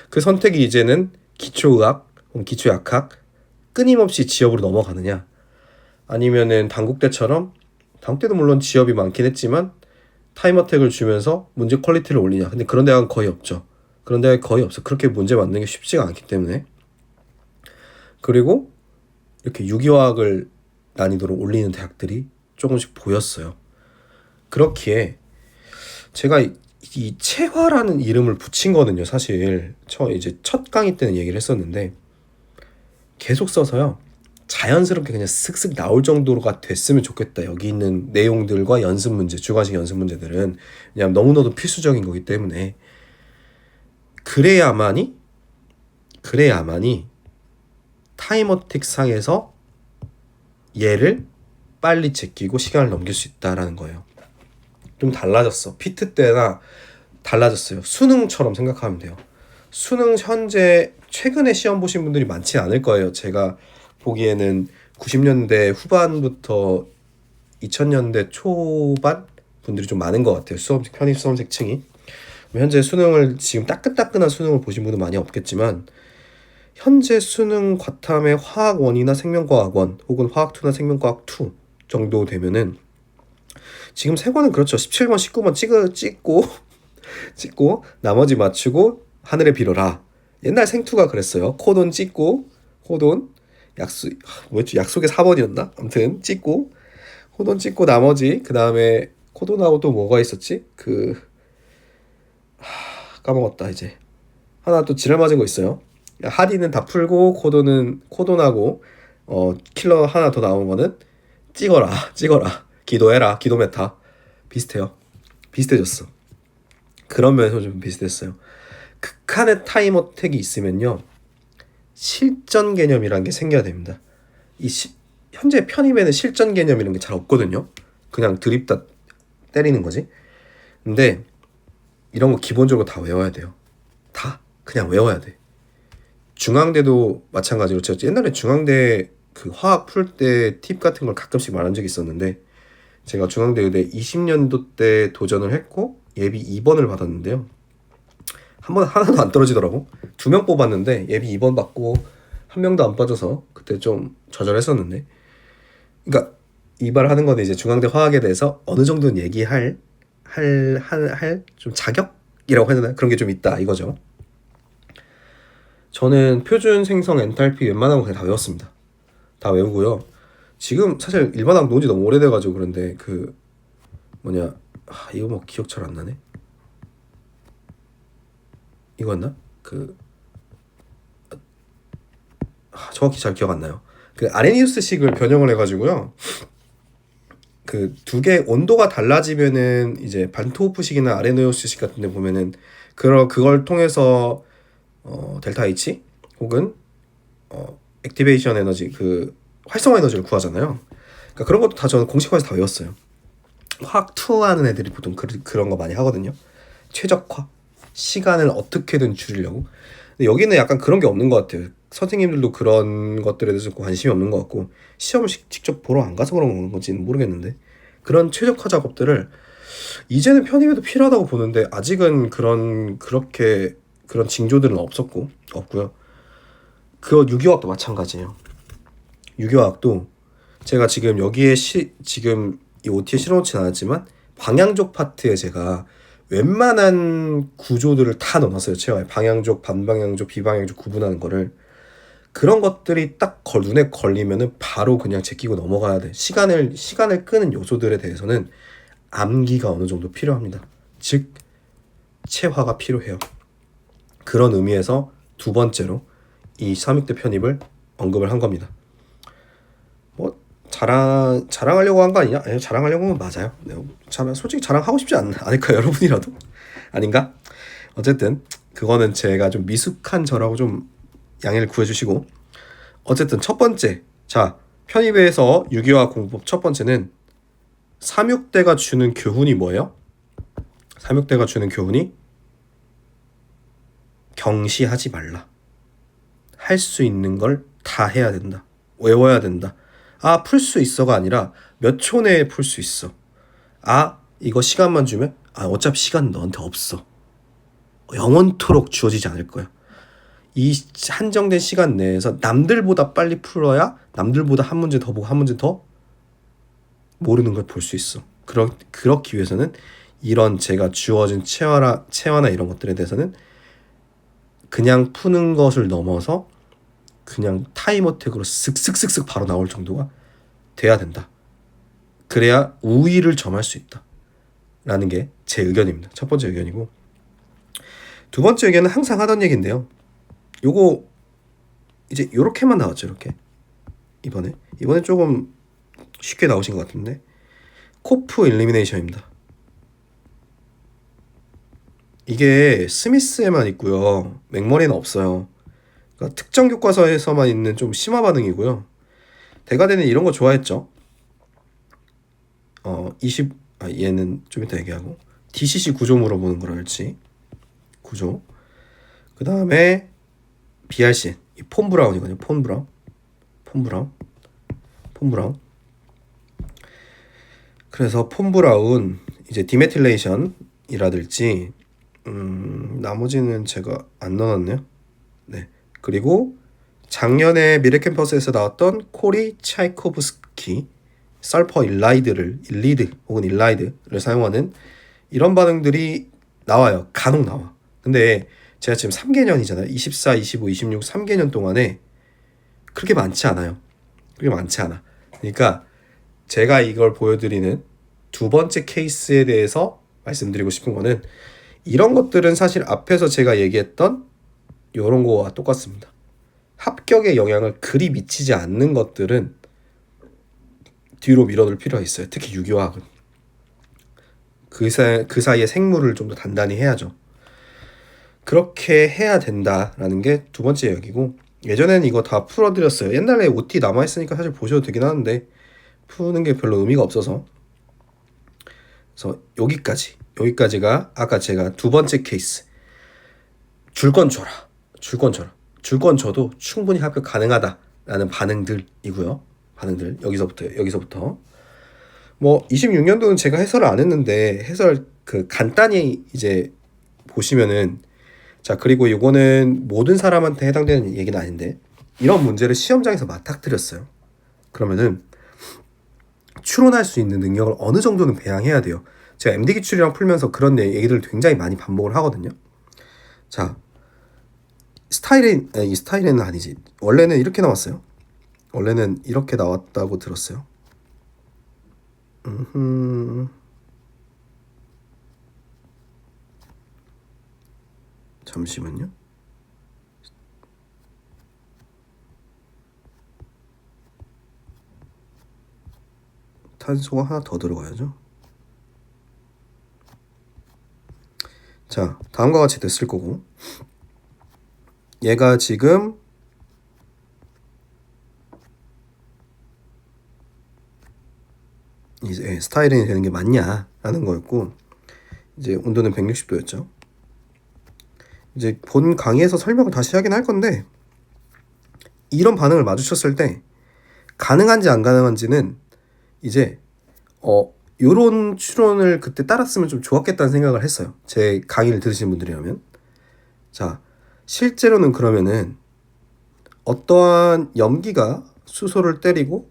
그 선택이 이제는 기초의학 혹은 기초약학 끊임없이 지업으로 넘어가느냐, 아니면은 당국대도 물론 지업이 많긴 했지만 타임어택을 주면서 문제 퀄리티를 올리냐. 근데 그런 데가 거의 없죠. 그런 데가 거의 없어. 그렇게 문제 만드는 게 쉽지가 않기 때문에. 그리고 이렇게 유기화학을 난이도로 올리는 대학들이 조금씩 보였어요. 그렇기에 제가 이 체화라는 이름을 붙인 거는요, 사실 이제 첫 강의 때는 얘기를 했었는데, 계속 써서요 자연스럽게 그냥 슥슥 나올 정도가 됐으면 좋겠다. 여기 있는 내용들과 연습 문제, 주관식 연습 문제들은 그냥 너무나도 필수적인 거기 때문에. 그래야만이 타임어택 상에서 얘를 빨리 제끼고 시간을 넘길 수 있다라는 거예요. 좀 달라졌어. 피트 때나 달라졌어요. 수능처럼 생각하면 돼요. 수능 현재 최근에 시험 보신 분들이 많지 않을 거예요. 제가 보기에는 90년대 후반부터 2000년대 초반 분들이 좀 많은 것 같아요. 편입 수험생층이. 현재 수능을 지금 따끈따끈한 수능을 보신 분은 많이 없겠지만, 현재 수능 과탐의 화학1이나 생명과학1 혹은 화학2나 생명과학2 정도 되면은, 지금 세 권은 그렇죠. 17번, 19번 찍고 나머지 맞추고 하늘에 빌어라. 옛날 생투가 그랬어요. 코돈 찍고 호돈 약속의 4번이었나? 아무튼 찍고 호돈 찍고 나머지, 그 다음에 코돈하고 또 뭐가 있었지? 까먹었다. 이제 하나 또 지랄 맞은 거 있어요. 하디는 다 풀고 코돈하고 킬러 하나 더 나온 거는 찍어라 기도해라. 기도 메타 비슷해졌어. 그런 면에서 좀 비슷했어요. 극한의 타임어택이 있으면요 실전 개념이란 게 생겨야 됩니다. 현재 편입에는 실전 개념 이런 게 잘 없거든요. 그냥 드립다 때리는 거지. 근데 이런 거 기본적으로 다 외워야 돼요. 다 그냥 외워야 돼. 중앙대도 마찬가지로 제가 옛날에 중앙대 그 화학 풀 때 팁 같은 걸 가끔씩 말한 적이 있었는데, 제가 중앙대 의대 20년도 때 도전을 했고 예비 2번을 받았는데요. 하나도 안 떨어지더라고. 2명 뽑았는데 예비 2번 받고 1명도 안 빠져서 그때 좀 좌절했었는데, 그러니까 이 말 하는 건 이제 중앙대 화학에 대해서 어느 정도는 얘기할 좀 자격이라고 해야 되나? 그런 게 좀 있다 이거죠. 저는 표준 생성 엔탈피 웬만한 거 그냥 다 외웠습니다. 다 외우고요. 지금 사실 일반학 논지 너무 오래돼가지고 그런데 이거 뭐 기억 잘 안 나네. 이거였나? 정확히 잘 기억 안 나요. 아레니우스식을 변형을 해가지고요. 그 두 개 온도가 달라지면은 이제 반토호프식이나 아레니우스식 같은 데 보면은 그걸 통해서 델타 H 혹은 액티베이션 에너지 활성화 에너지를 구하잖아요. 그러니까 그런 것도 다 저는 공식화해서 다 외웠어요. 화학 2 하는 애들이 보통 그런 거 많이 하거든요. 최적화, 시간을 어떻게든 줄이려고. 근데 여기는 약간 그런 게 없는 것 같아요. 선생님들도 그런 것들에 대해서 관심이 없는 것 같고, 시험을 직접 보러 안 가서 그런 건지는 모르겠는데, 그런 최적화 작업들을 이제는 편입에도 필요하다고 보는데, 아직은 그런 징조들은 없고요. 유기화학도 마찬가지예요. 유기화학도 제가 지금 여기에 지금 이 OT에 실어놓진 않았지만 방향족 파트에 제가 웬만한 구조들을 다 넣어놨어요. 제가 방향족, 반방향족, 비방향족 구분하는 거를. 그런 것들이 딱 눈에 걸리면은 바로 그냥 제끼고 넘어가야 돼. 시간을 끄는 요소들에 대해서는 암기가 어느 정도 필요합니다. 즉 체화가 필요해요. 그런 의미에서 두 번째로 이 삼육대 편입을 언급을 한 겁니다. 자랑하려고 한 거 아니냐? 아니, 자랑하려고 하면 맞아요. 솔직히 자랑하고 싶지 않을까 여러분이라도? 아닌가? 어쨌든 그거는 제가 좀 미숙한 저라고 좀 양해를 구해주시고, 어쨌든 첫 번째, 자 편입에서 유기화학 공부법 첫 번째는 삼육대가 주는 교훈이 뭐예요? 삼육대가 주는 교훈이 경시하지 말라. 할 수 있는 걸 다 해야 된다. 외워야 된다. 아, 풀 수 있어가 아니라 몇 초 내에 풀 수 있어. 아, 이거 시간만 주면 아, 어차피 시간 너한테 없어. 영원토록 주어지지 않을 거야. 이 한정된 시간 내에서 남들보다 빨리 풀어야 남들보다 한 문제 더 보고 한 문제 더 모르는 걸 볼 수 있어. 그렇기 위해서는 이런 제가 주어진 체화나 이런 것들에 대해서는 그냥 푸는 것을 넘어서 그냥 타임어택으로 쓱쓱쓱쓱 바로 나올 정도가 돼야 된다. 그래야 우위를 점할 수 있다. 라는 게 제 의견입니다. 첫 번째 의견이고, 두 번째 의견은 항상 하던 얘기인데요. 요거 이제 요렇게만 나왔죠. 이렇게 이번에 조금 쉽게 나오신 것 같은데, 코프 일리미네이션입니다. 이게 스미스에만 있고요. 맥머리는 없어요. 그러니까 특정 교과서에서만 있는 좀 심화 반응이고요. 대가대는 이런 거 좋아했죠. 얘는 좀 이따 얘기하고, DCC 구조 물어보는 거라 할지 구조. 그 다음에 BRC 이 폰 브라운이거든요. 폰 브라운. 그래서 폰 브라운 이제 디메틸레이션이라든지 나머지는 제가 안 넣어놨네요. 네. 그리고 작년에 미래 캠퍼스에서 나왔던 코리 차이코브스키 설퍼 일리드 혹은 일라이드를 사용하는 이런 반응들이 나와요. 간혹 나와. 근데 제가 지금 3개년이잖아요. 24, 25, 26 3개년 동안에 그렇게 많지 않아요. 그렇게 많지 않아. 그러니까 제가 이걸 보여드리는 두 번째 케이스에 대해서 말씀드리고 싶은 거는, 이런 것들은 사실 앞에서 제가 얘기했던 이런 거와 똑같습니다. 합격에 영향을 그리 미치지 않는 것들은 뒤로 밀어둘 필요가 있어요. 특히 유기화학은. 그 사이에 생물을 좀 더 단단히 해야죠. 그렇게 해야 된다라는 게 두 번째 이야기고, 예전에는 이거 다 풀어드렸어요. 옛날에 OT 남아있으니까 사실 보셔도 되긴 하는데 푸는 게 별로 의미가 없어서. 그래서 여기까지가 아까 제가 두 번째 케이스. 줄 건 줘라. 줄 건 줘도 충분히 합격 가능하다라는 반응들이고요. 여기서부터. 뭐 26년도는 제가 해설을 안 했는데 해설 간단히 이제 보시면은, 자, 그리고 이거는 모든 사람한테 해당되는 얘기는 아닌데, 이런 문제를 시험장에서 맞닥뜨렸어요. 그러면은 추론할 수 있는 능력을 어느 정도는 배양해야 돼요. 제가 MD 기출이랑 풀면서 그런 얘기들을 굉장히 많이 반복을 하거든요. 자, 이 스타일에는 아니지. 원래는 이렇게 나왔어요. 원래는 이렇게 나왔다고 들었어요. 잠시만요. 탄소가 하나 더 들어가야죠. 자, 다음과 같이 됐을 거고, 얘가 지금 이제 스타일이 되는 게 맞냐라는 거였고, 이제 온도는 160도였죠. 이제 본 강의에서 설명을 다시 하긴 할 건데, 이런 반응을 마주쳤을 때 가능한지 안 가능한지는 이제 요런 추론을 그때 따랐으면 좀 좋았겠다는 생각을 했어요. 제 강의를 들으신 분들이라면. 자, 실제로는 그러면은 어떠한 염기가 수소를 때리고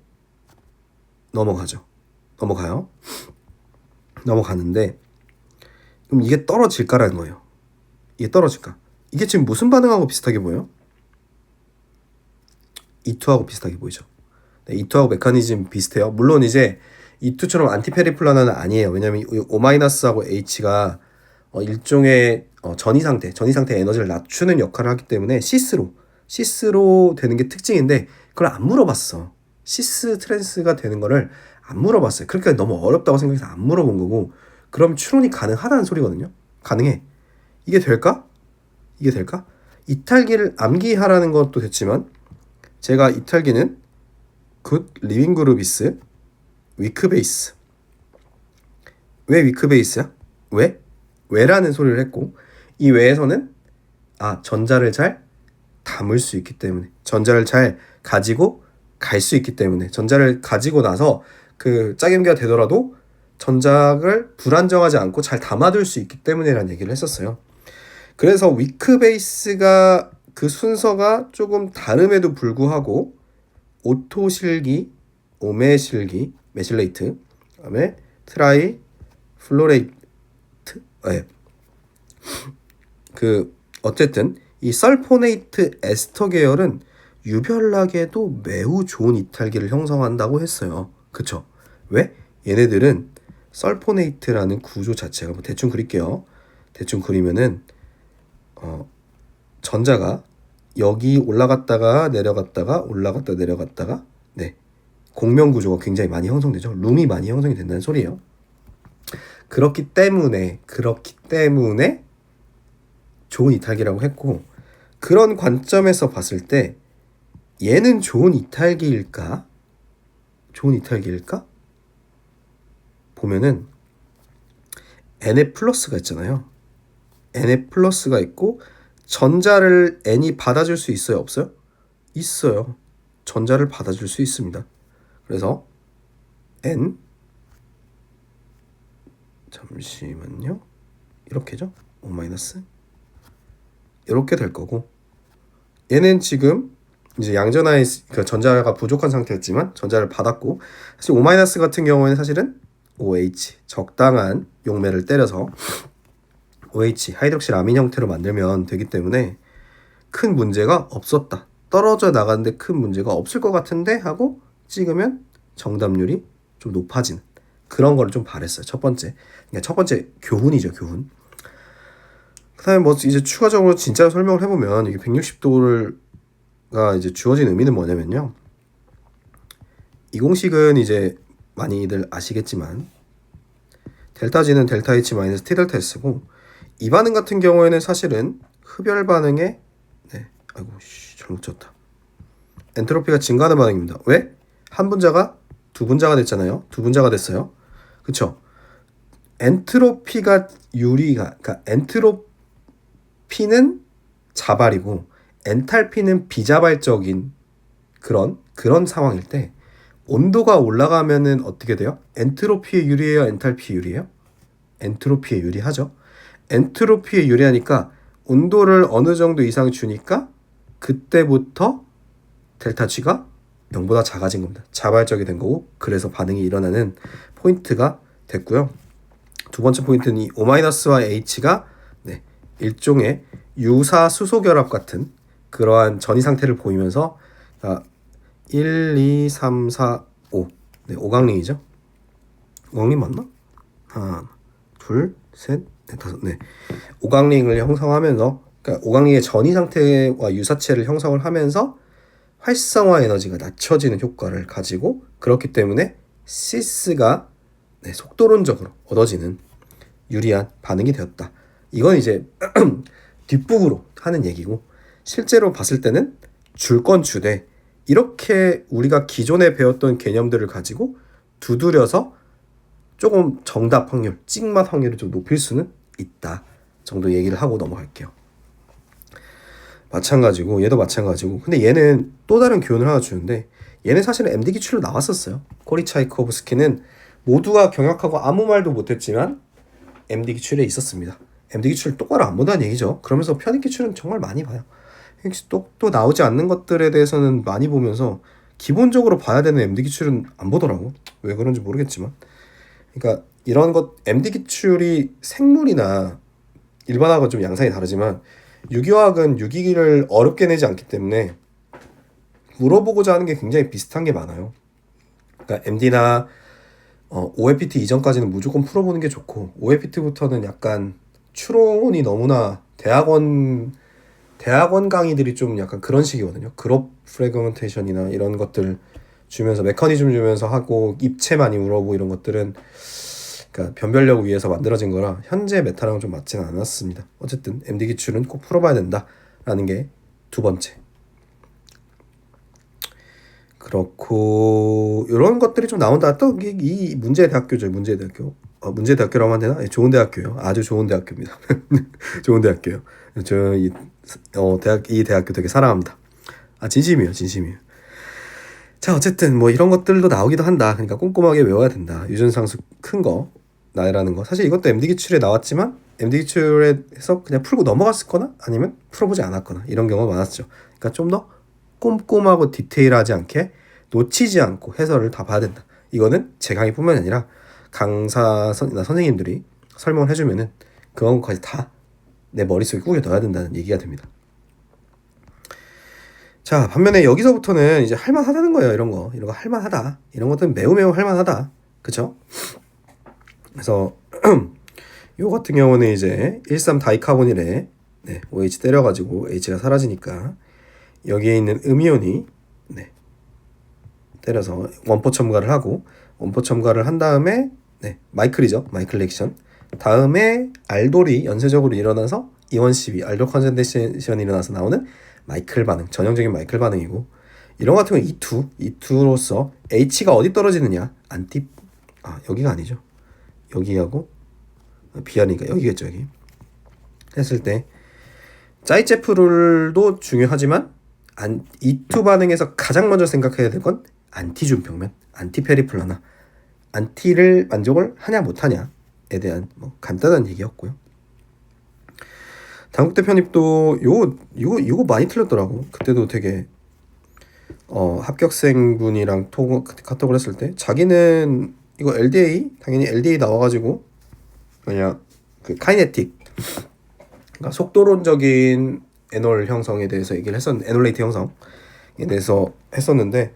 넘어가요. 넘어가는데, 그럼 이게 떨어질까라는 거예요. 이게 떨어질까? 이게 지금 무슨 반응하고 비슷하게 보여요? E2하고 비슷하게 보이죠. 네, E2하고 메커니즘 비슷해요. 물론 이제 E2처럼 안티페리플라나는 아니에요. 왜냐면 O-하고 H가 일종의 전이 상태 에너지를 낮추는 역할을 하기 때문에 시스로 되는 게 특징인데, 그걸 안 물어봤어. 시스 트랜스가 되는 거를 안 물어봤어요. 그러니까 너무 어렵다고 생각해서 안 물어본 거고, 그럼 추론이 가능하다는 소리거든요. 가능해. 이게 될까? 이탈기를 암기하라는 것도 됐지만, 제가 이탈기는 굿 리빙 그룹이스 위크 베이스. 왜 위크 베이스야? 왜라는 소리를 했고, 이 왜에서는 전자를 잘 담을 수 있기 때문에, 전자를 잘 가지고 갈 수 있기 때문에 전자를 가지고 나서 그 짝임기가 되더라도 전자를 불안정하지 않고 잘 담아둘 수 있기 때문이라는 얘기를 했었어요. 그래서 위크베이스가 그 순서가 조금 다름에도 불구하고 오토 실기, 오메 실기, 메실레이트, 그다음에 트라이 플로레이트, 네. 그 어쨌든 이 설포네이트 에스터 계열은 유별나게도 매우 좋은 이탈기를 형성한다고 했어요. 그쵸? 왜? 얘네들은 설포네이트라는 구조 자체가 뭐 대충 그릴게요. 대충 그리면은 전자가 여기 올라갔다가 내려갔다가 올라갔다 내려갔다가 네 공명 구조가 굉장히 많이 형성되죠. 룸이 많이 형성이 된다는 소리예요. 그렇기 때문에 좋은 이탈기라고 했고, 그런 관점에서 봤을 때 얘는 좋은 이탈기일까? 보면은 NA 플러스가 있잖아요. NA 플러스가 있고 전자를 N이 받아줄 수 있어요? 없어요? 있어요. 전자를 받아줄 수 있습니다. 그래서 N 잠시만요. 이렇게죠. O 마이너스 이렇게 될 거고, 얘는 지금 이제 양전하에 그 전자가 부족한 상태였지만 전자를 받았고, 사실 O 마이너스 같은 경우에는 사실은 OH 적당한 용매를 때려서 OH 하이드록실 아민 형태로 만들면 되기 때문에 큰 문제가 없었다. 떨어져 나가는데 큰 문제가 없을 것 같은데 하고 찍으면 정답률이 좀 높아지는 그런 거를 좀 바랬어요. 첫 번째. 그러니까 첫 번째 교훈이죠, 교훈. 그다음에 뭐 이제 추가적으로 진짜 설명을 해보면 이게 160도가 이제 주어진 의미는 뭐냐면요. 이 공식은 이제 많이들 아시겠지만 델타 G는 델타 H 마이너스 T 델타 S고, 이 반응 같은 경우에는 사실은 흡열 반응에 잘못 쳤다. 엔트로피가 증가하는 반응입니다. 왜? 한 분자가 두 분자가 됐잖아요. 두 분자가 됐어요. 그쵸? 엔트로피가 그러니까 엔트로피는 자발이고 엔탈피는 비자발적인 그런 상황일 때 온도가 올라가면은 어떻게 돼요? 엔트로피에 유리해요? 엔탈피에 유리해요? 엔트로피에 유리하죠. 엔트로피에 유리하니까 온도를 어느 정도 이상 주니까 그때부터 델타 G가 0보다 작아진 겁니다. 자발적이 된 거고, 그래서 반응이 일어나는 포인트가 됐고요. 두 번째 포인트는 이 O-와 H가 일종의 유사 수소 결합 같은 그러한 전이 상태를 보이면서 1, 2, 3, 4, 5 오강링이죠. 오강링 맞나? 하나, 둘, 셋, 넷, 다섯. 오강링을 형성하면서, 그러니까 오강링의 전이 상태와 유사체를 형성을 하면서 활성화 에너지가 낮춰지는 효과를 가지고, 그렇기 때문에 시스가 속도론적으로 얻어지는 유리한 반응이 되었다. 이건 이제 뒷북으로 하는 얘기고, 실제로 봤을 때는 줄 건 주되 이렇게 우리가 기존에 배웠던 개념들을 가지고 두드려서 조금 정답 확률, 찍맛 확률을 좀 높일 수는 있다 정도 얘기를 하고 넘어갈게요. 마찬가지고 얘도 마찬가지고, 근데 얘는 또 다른 교훈을 하나 주는데, 얘는 사실은 MD 기출로 나왔었어요. 코리차이코브스키는 모두가 경악하고 아무 말도 못했지만 MD 기출에 있었습니다. MD 기출 똑바로 안 본다는 얘기죠. 그러면서 편입 기출은 정말 많이 봐요. 또 나오지 않는 것들에 대해서는 많이 보면서 기본적으로 봐야 되는 MD 기출은 안 보더라고. 왜 그런지 모르겠지만. 그러니까 이런 것 MD 기출이 생물이나 일반화하고 좀 양상이 다르지만 유기화학은 유기를 어렵게 내지 않기 때문에 물어보고자 하는 게 굉장히 비슷한 게 많아요. 그러니까 MD나 OFPT 이전까지는 무조건 풀어보는 게 좋고, OFPT부터는 약간 추론이 너무나 대학원 강의들이 좀 약간 그런 식이거든요. 그룹 프래그먼테이션이나 이런 것들 주면서 메커니즘 주면서 하고 입체 많이 물어보고 이런 것들은 그러니까 변별력을 위해서 만들어진 거라 현재 메타랑은 좀 맞지는 않았습니다. 어쨌든 MD 기출은 꼭 풀어봐야 된다라는 게 두 번째. 그렇고 이런 것들이 좀 나온다. 또 이 문제대학교죠. 문제대학교라고 하면 되나? 좋은 대학교요. 아주 좋은 대학교입니다. 좋은 대학교요. 이 대학교 되게 사랑합니다. 진심이에요. 자, 어쨌든 뭐 이런 것들도 나오기도 한다. 그러니까 꼼꼼하게 외워야 된다. 유전상수 큰 거, 나이라는 거. 사실 이것도 MD 기출에 나왔지만 MD 기출에서 그냥 풀고 넘어갔거나 아니면 풀어보지 않았거나 이런 경우가 많았죠. 그러니까 좀 더 꼼꼼하고 디테일하지 않게 놓치지 않고 해설을 다 봐야 된다. 이거는 제 강의뿐만 아니라 선생님들이 설명을 해주면은 그런 것까지 다 내 머릿속에 꾸겨 넣어야 된다는 얘기가 됩니다. 자, 반면에 여기서부터는 이제 할만하다는 거예요. 이런 거 할만하다. 이런 것들은 매우 할만하다. 그쵸? 그래서 요 같은 경우는 이제 13 다이카보닐에 OH 때려가지고 H가 사라지니까 여기에 있는 음이온이 때려서 원포 첨가를 하고, 원포 첨가를 한 다음에 마이클이죠. 마이클 리액션. 다음에 알돌이 연쇄적으로 일어나서 이온 시비, 알돌 컨센트레이션이 일어나서 나오는 마이클 반응, 전형적인 마이클 반응이고, 이런 것 같은 경우 E2로서 H가 어디 떨어지느냐? 여기가 아니죠. 여기하고 B하니까 여기겠죠. 여기 했을 때 짜이체프룰도 중요하지만 E2 반응에서 가장 먼저 생각해야 될 건 안티준평면, 안티페리플라나, 안티를 만족을 하냐 못하냐에 대한 뭐 간단한 얘기였고요. 당국대 편입도 이거 많이 틀렸더라고. 그때도 되게 합격생분이랑 카톡을 했을 때 자기는 이거 LDA 당연히 LDA 나와가지고 그냥 그 카이네틱, 그러니까 속도론적인 에놀 형성에 대해서 얘기를 했었는데, 에놀레이트 형성에 대해서 했었는데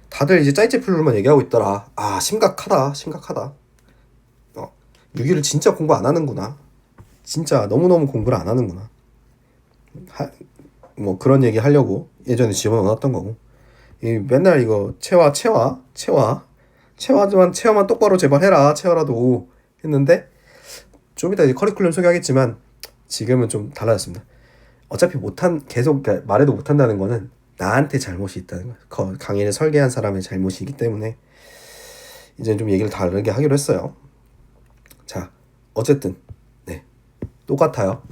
다들 이제 짜이체플룰만 얘기하고 있더라. 아, 심각하다. 유기를 진짜 공부 안 하는구나. 진짜 너무너무 공부를 안 하는구나. 뭐 그런 얘기 하려고 예전에 집어넣었던 거고, 맨날 이거 체화만 똑바로 제발 해라. 체화라도 했는데, 좀 이따 이제 커리큘럼 소개하겠지만 지금은 좀 달라졌습니다. 어차피 계속 말해도 못한다는 거는 나한테 잘못이 있다는 거예요. 강의를 설계한 사람의 잘못이기 때문에 이제는 좀 얘기를 다르게 하기로 했어요. 자, 어쨌든 똑같아요.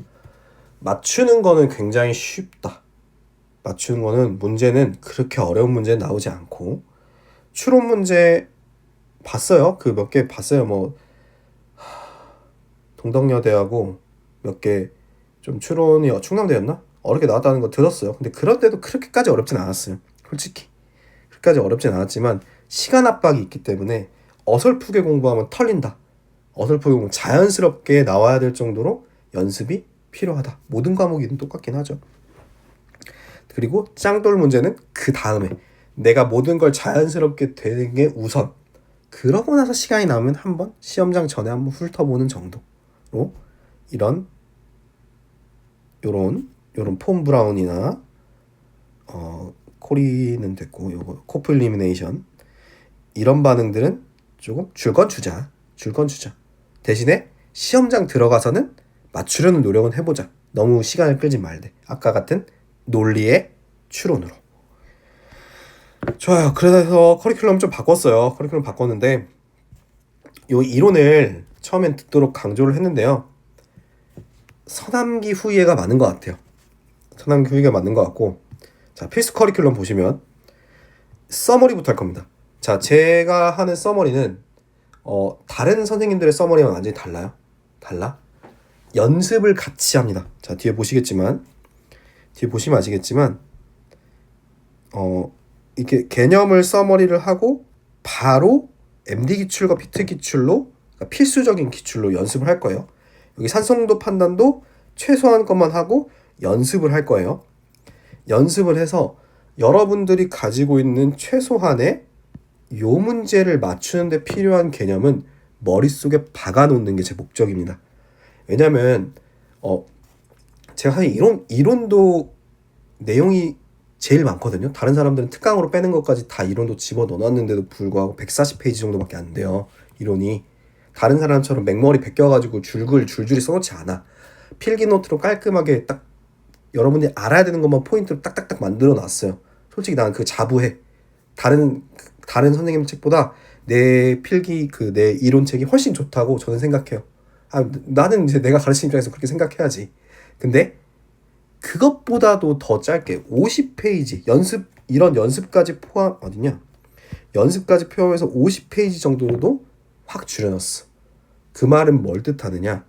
맞추는 거는 굉장히 쉽다. 맞추는 거는 문제는 그렇게 어려운 문제는 나오지 않고, 추론 문제 봤어요. 그 몇 개 봤어요. 뭐 동덕여대하고 몇 개 좀 추론이 충남대였나? 어렵게 나왔다는 거 들었어요. 근데 그런데도 그렇게까지 어렵진 않았어요. 솔직히 그렇게까지 어렵진 않았지만 시간 압박이 있기 때문에 어설프게 공부하면 털린다. 어설프게 공부 자연스럽게 나와야 될 정도로 연습이 필요하다. 모든 과목이든 똑같긴 하죠. 그리고 짱돌 문제는 그 다음에 내가 모든 걸 자연스럽게 되는 게 우선, 그러고 나서 시간이 남으면 한번 시험장 전에 한번 훑어보는 정도로 요런 폼 브라운이나 코리는 됐고, 요거 코프 일리미네이션, 이런 반응들은 조금 줄 건 주자. 대신에 시험장 들어가서는 맞추려는 노력은 해보자. 너무 시간을 끌지 말되 아까 같은 논리의 추론으로. 좋아요. 그래서 커리큘럼 좀 바꿨어요. 커리큘럼 바꿨는데 요 이론을 처음엔 듣도록 강조를 했는데요. 서남기 후예가 맞는 것 같아요. 서남기 후예가 맞는 것 같고, 자, 필수 커리큘럼 보시면 서머리부터 할 겁니다. 자, 제가 하는 서머리는 다른 선생님들의 서머리랑 완전히 달라. 연습을 같이 합니다. 자, 뒤에 보시면 아시겠지만 이렇게 개념을 서머리를 하고 바로 MD 기출과 PT 기출로, 그러니까 필수적인 기출로 연습을 할 거예요. 여기 산성도 판단도 최소한 것만 하고 연습을 할 거예요. 연습을 해서 여러분들이 가지고 있는 최소한의 요 문제를 맞추는 데 필요한 개념은 머릿속에 박아놓는 게 제 목적입니다. 왜냐면 제가 사실 이론도 내용이 제일 많거든요. 다른 사람들은 특강으로 빼는 것까지 다 이론도 집어넣어놨는데도 불구하고 140페이지 정도밖에 안 돼요. 이론이. 다른 사람처럼 맥머리 베껴가지고 줄줄이 써놓지 않아. 필기노트로 깔끔하게 딱 여러분들이 알아야 되는 것만 포인트로 딱딱딱 만들어놨어요. 솔직히 나는 그거 자부해. 다른 선생님 책보다 내 필기 내 이론책이 훨씬 좋다고 저는 생각해요. 나는 이제 내가 가르치는 입장에서 그렇게 생각해야지. 근데 그것보다도 더 짧게 50페이지 이런 연습까지 포함, 어디냐? 연습까지 포함해서 50페이지 정도로도 확 줄여놨어. 그 말은 뭘 뜻하느냐?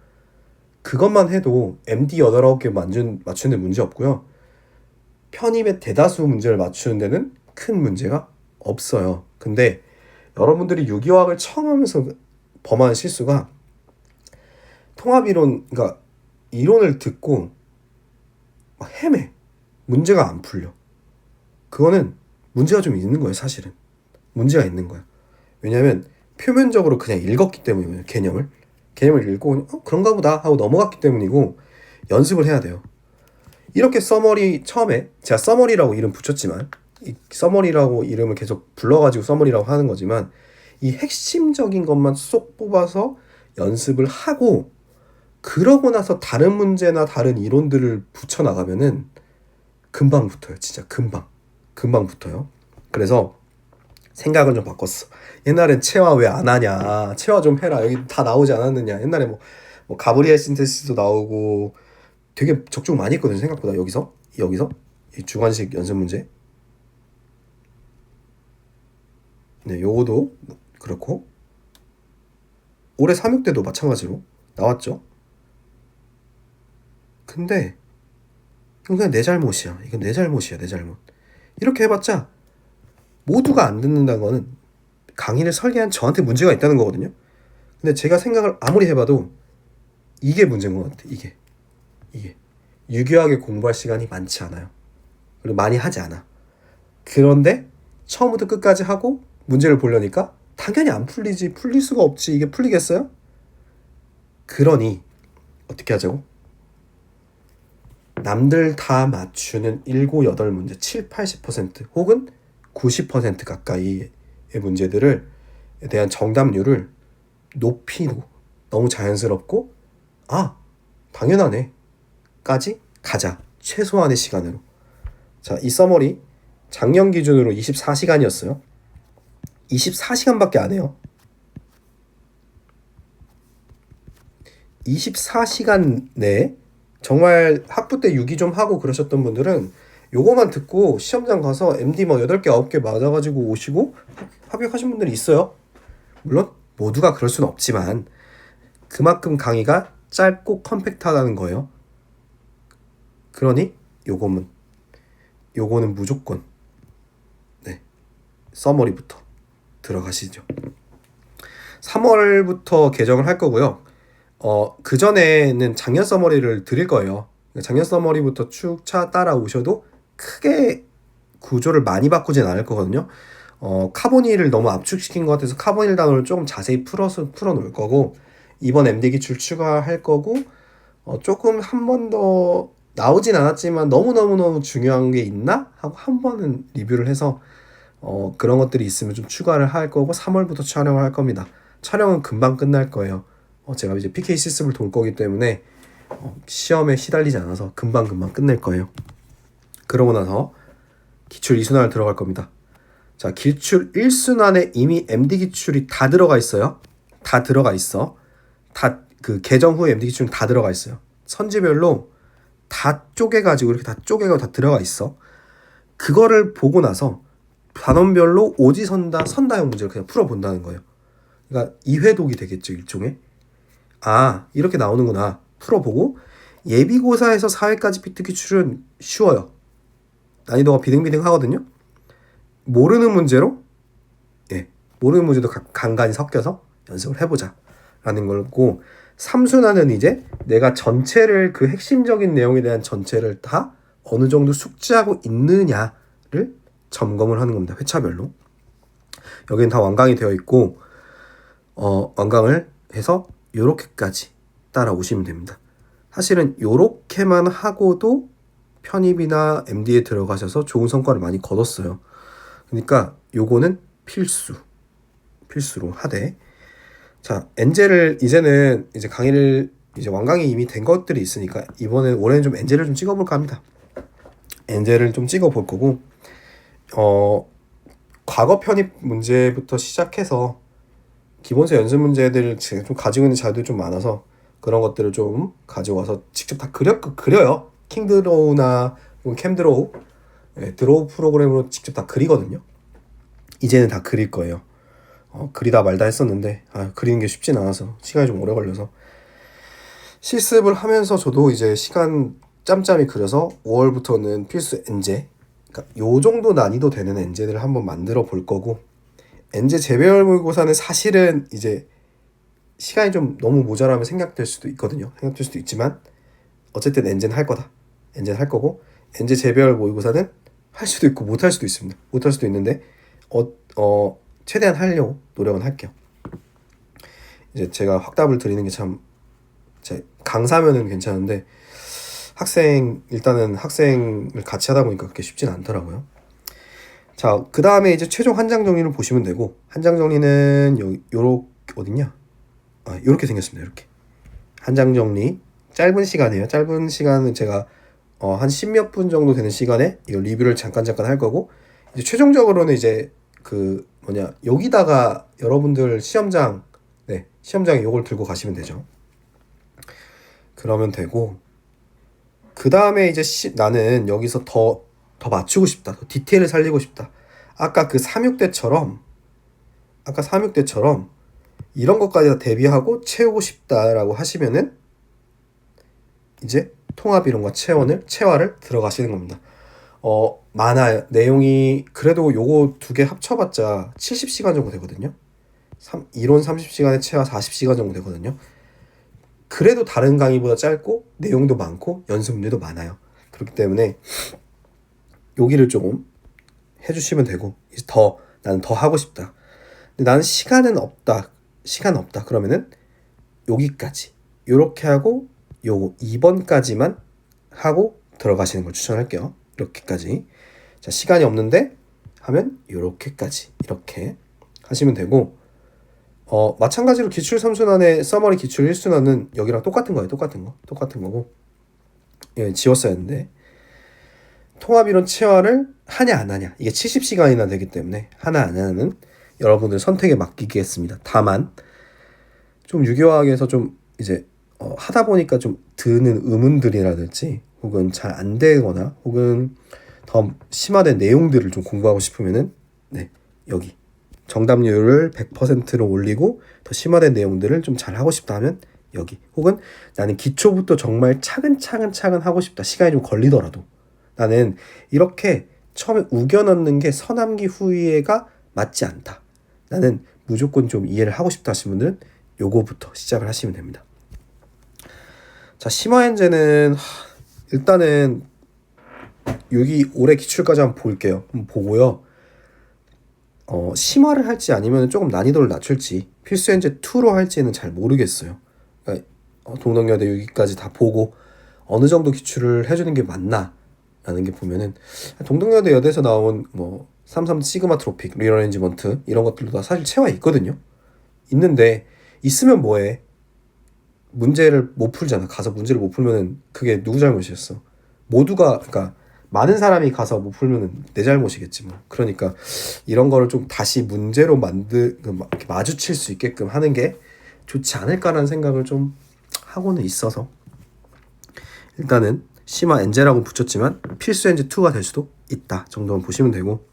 그것만 해도 MD 8, 9개 맞추는 데 문제 없고요. 편입의 대다수 문제를 맞추는 데는 큰 문제가 없어요. 근데 여러분들이 유기화학을 처음 하면서 범하는 실수가 통합이론, 그러니까 이론을 듣고 막 헤매. 문제가 안 풀려. 그거는 문제가 좀 있는 거예요, 사실은. 문제가 있는 거야. 왜냐면 표면적으로 그냥 읽었기 때문이에요, 개념을 읽고 그런가 보다 하고 넘어갔기 때문이고, 연습을 해야 돼요. 이렇게 서머리, 처음에 제가 서머리라고 이름 붙였지만, 이 서머리라고 이름을 계속 불러가지고 서머리라고 하는 거지만, 이 핵심적인 것만 쏙 뽑아서 연습을 하고, 그러고 나서 다른 문제나 다른 이론들을 붙여나가면은 금방 붙어요. 진짜 금방 붙어요. 그래서 생각을 좀 바꿨어. 옛날엔 체화 왜 안 하냐, 체화 좀 해라, 여기 다 나오지 않았느냐. 옛날에 뭐 가브리엘 신테시스도 나오고 되게 적중 많이 했거든요, 생각보다. 여기서 이 주관식 연습 문제, 네, 요거도 그렇고 올해 3, 6대도 마찬가지로 나왔죠. 근데 이건 그냥 내 잘못이야. 이건 내 잘못이야, 내 잘못. 이렇게 해봤자 모두가 안 듣는다는 거는 강의를 설계한 저한테 문제가 있다는 거거든요. 근데 제가 생각을 아무리 해봐도 이게 문제인 것 같아. 이게 유교하게 공부할 시간이 많지 않아요. 그리고 많이 하지 않아. 그런데 처음부터 끝까지 하고 문제를 보려니까 당연히 안 풀리지. 풀릴 수가 없지. 이게 풀리겠어요? 그러니 어떻게 하자고? 남들 다 맞추는 7, 8문제 7, 80% 혹은 90% 가까이의 문제들을 대한 정답률을 높이고, 너무 자연스럽고 당연하네 까지 가자. 최소한의 시간으로. 자, 이 서머리 작년 기준으로 24시간이었어요. 24시간밖에 안 해요. 24시간 내에 정말 학부 때 유기 좀 하고 그러셨던 분들은 요거만 듣고 시험장 가서 MD 뭐 8개, 9개 맞아가지고 오시고 합격하신 분들이 있어요. 물론 모두가 그럴 수는 없지만 그만큼 강의가 짧고 컴팩트하다는 거예요. 그러니 요거는 무조건 서머리부터 들어가시죠. 3월부터 개정을 할 거고요. 그전에는 작년 서머리를 드릴 거예요. 작년 서머리부터 쭉 따라오셔도 크게 구조를 많이 바꾸진 않을 거거든요. 카보닐을 너무 압축시킨 것 같아서 카보닐 단어를 조금 자세히 풀어놓을 거고, 이번 MD 기출 추가할 거고, 조금 한 번 더 나오진 않았지만 너무너무 중요한 게 있나? 하고 한 번은 리뷰를 해서 그런 것들이 있으면 좀 추가를 할 거고, 3월부터 촬영을 할 겁니다. 촬영은 금방 끝날 거예요. 제가 이제 PK 실습을 돌 거기 때문에 시험에 시달리지 않아서 금방 끝낼 거예요. 그러고 나서 기출 2순환을 들어갈 겁니다. 자, 기출 1순환에 이미 MD 기출이 다 들어가 있어요. 다 들어가 있어. 다 그 개정 후에 MD 기출은 다 들어가 있어요. 선지별로 다 쪼개가지고 이렇게 다 쪼개가 다 들어가 있어. 그거를 보고 나서 단원별로 선다형 문제를 그냥 풀어본다는 거예요. 그러니까 2회독이 되겠죠, 일종의. 이렇게 나오는구나. 풀어보고 예비고사에서 4회까지 비트 기출은 쉬워요. 난이도가 비등비등 하거든요. 모르는 문제도 간간히 섞여서 연습을 해보자 라는 거고, 3순환은 이제 내가 전체를, 그 핵심적인 내용에 대한 전체를 다 어느 정도 숙지하고 있느냐를 점검을 하는 겁니다. 회차별로. 여기는 다 완강이 되어 있고, 완강을 해서 요렇게까지 따라오시면 됩니다. 사실은 요렇게만 하고도 편입이나 MD에 들어가셔서 좋은 성과를 많이 거뒀어요. 그러니까 요거는 필수로 하되, 자, 엔젤을 이제는 이제 강의를 이제 완강이 이미 된 것들이 있으니까 올해는 좀 엔젤을 좀 찍어볼까 합니다. 엔젤을 좀 찍어볼 거고, 과거 편입 문제부터 시작해서 기본서 연습 문제들을 제가 좀 가지고 있는 자료들이 좀 많아서 그런 것들을 좀 가지고 와서 직접 다 그려요. 킹드로우나 캠드로우, 드로우 프로그램으로 직접 다 그리거든요. 이제는 다 그릴 거예요. 그리다 말다 했었는데 그리는 게 쉽진 않아서 시간이 좀 오래 걸려서 실습을 하면서 저도 이제 시간 짬짬이 그려서 5월부터는 필수 엔제, 그러니까 요 정도 난이도 되는 엔제들을 한번 만들어 볼 거고, 엔제 재배열 모의고사는 사실은 이제 시간이 좀 너무 모자라면 생략될 수도 있거든요. 생략될 수도 있지만 어쨌든 엔제는 할 거다. 엔제는 할 거고, 엔제 재배열 모의고사는 할 수도 있고 못 할 수도 있습니다. 못 할 수도 있는데 최대한 하려고 노력은 할게요. 이제 제가 확답을 드리는 게 참 강사면은 괜찮은데 일단은 학생을 같이 하다 보니까 그렇게 쉽진 않더라고요. 자, 그 다음에 이제 최종 한 장 정리를 보시면 되고, 한 장 정리는 요렇게 어딨냐? 요렇게 생겼습니다. 이렇게 한 장 정리, 짧은 시간이에요. 짧은 시간은 제가 한 10몇 분 정도 되는 시간에 이거 리뷰를 잠깐 할 거고, 이제 최종적으로는 이제 여기다가 여러분들 시험장에 요걸 들고 가시면 되죠. 그러면 되고, 그 다음에 이제 나는 여기서 더 맞추고 싶다, 더 디테일을 살리고 싶다, 아까 그 3, 6대처럼 이런 것까지 다 대비하고 채우고 싶다라고 하시면은 이제 통합이론과 체화를 들어가시는 겁니다. 많아요. 내용이 그래도 요거 두 개 합쳐봤자 70시간 정도 되거든요. 이론 30시간에 체화 40시간 정도 되거든요. 그래도 다른 강의보다 짧고 내용도 많고 연습 문제도 많아요. 그렇기 때문에 여기를 조금 해주시면 되고, 이제 나는 더 하고 싶다, 근데 나는 시간 없다 그러면은 여기까지 요렇게 하고 요거 2번까지만 하고 들어가시는 걸 추천할게요. 이렇게까지. 자, 시간이 없는데 하면 요렇게까지 이렇게 하시면 되고, 마찬가지로 기출 3순환의 서머리 기출 1순환은 여기랑 똑같은 거예요. 똑같은 거고, 예, 지웠어야 했는데, 통합이론 체화를 하냐 안 하냐, 이게 70시간이나 되기 때문에 하나 안 하는 여러분들 선택에 맡기겠습니다. 다만 좀 유교학에서 좀 이제 하다 보니까 좀 드는 의문들이라든지 혹은 잘 안 되거나 혹은 더 심화된 내용들을 좀 공부하고 싶으면은 여기 정답률을 100%로 올리고 더 심화된 내용들을 좀 잘 하고 싶다 하면 여기, 혹은 나는 기초부터 정말 차근차근 하고 싶다, 시간이 좀 걸리더라도 나는 이렇게 처음에 우겨 넣는 게 서남기 후이해가 맞지 않다, 나는 무조건 좀 이해를 하고 싶다 하시는 분들은 요거부터 시작을 하시면 됩니다. 자, 심화엔제는 일단은 여기 올해 기출까지 한번 볼게요. 한번 보고요. 심화를 할지 아니면 조금 난이도를 낮출지 필수엔제 2로 할지는 잘 모르겠어요. 그러니까 동덕여대 여기까지 다 보고 어느 정도 기출을 해주는 게 맞나 라는 게 보면은 동덕여대 여대에서 나온 33 시그마 트로픽, 리어레인지먼트 이런 것들도 다 사실 체화 있거든요. 있는데 있으면 뭐해? 문제를 못 풀잖아. 가서 문제를 못 풀면은 그게 누구 잘못이었어? 그러니까 많은 사람이 가서 못 풀면은 내 잘못이겠지 뭐. 그러니까 이런 거를 좀 다시 문제로 이렇게 마주칠 수 있게끔 하는 게 좋지 않을까라는 생각을 좀 하고는 있어서 일단은 심화 엔제라고 붙였지만 필수 엔제 2가 될 수도 있다 정도만 보시면 되고,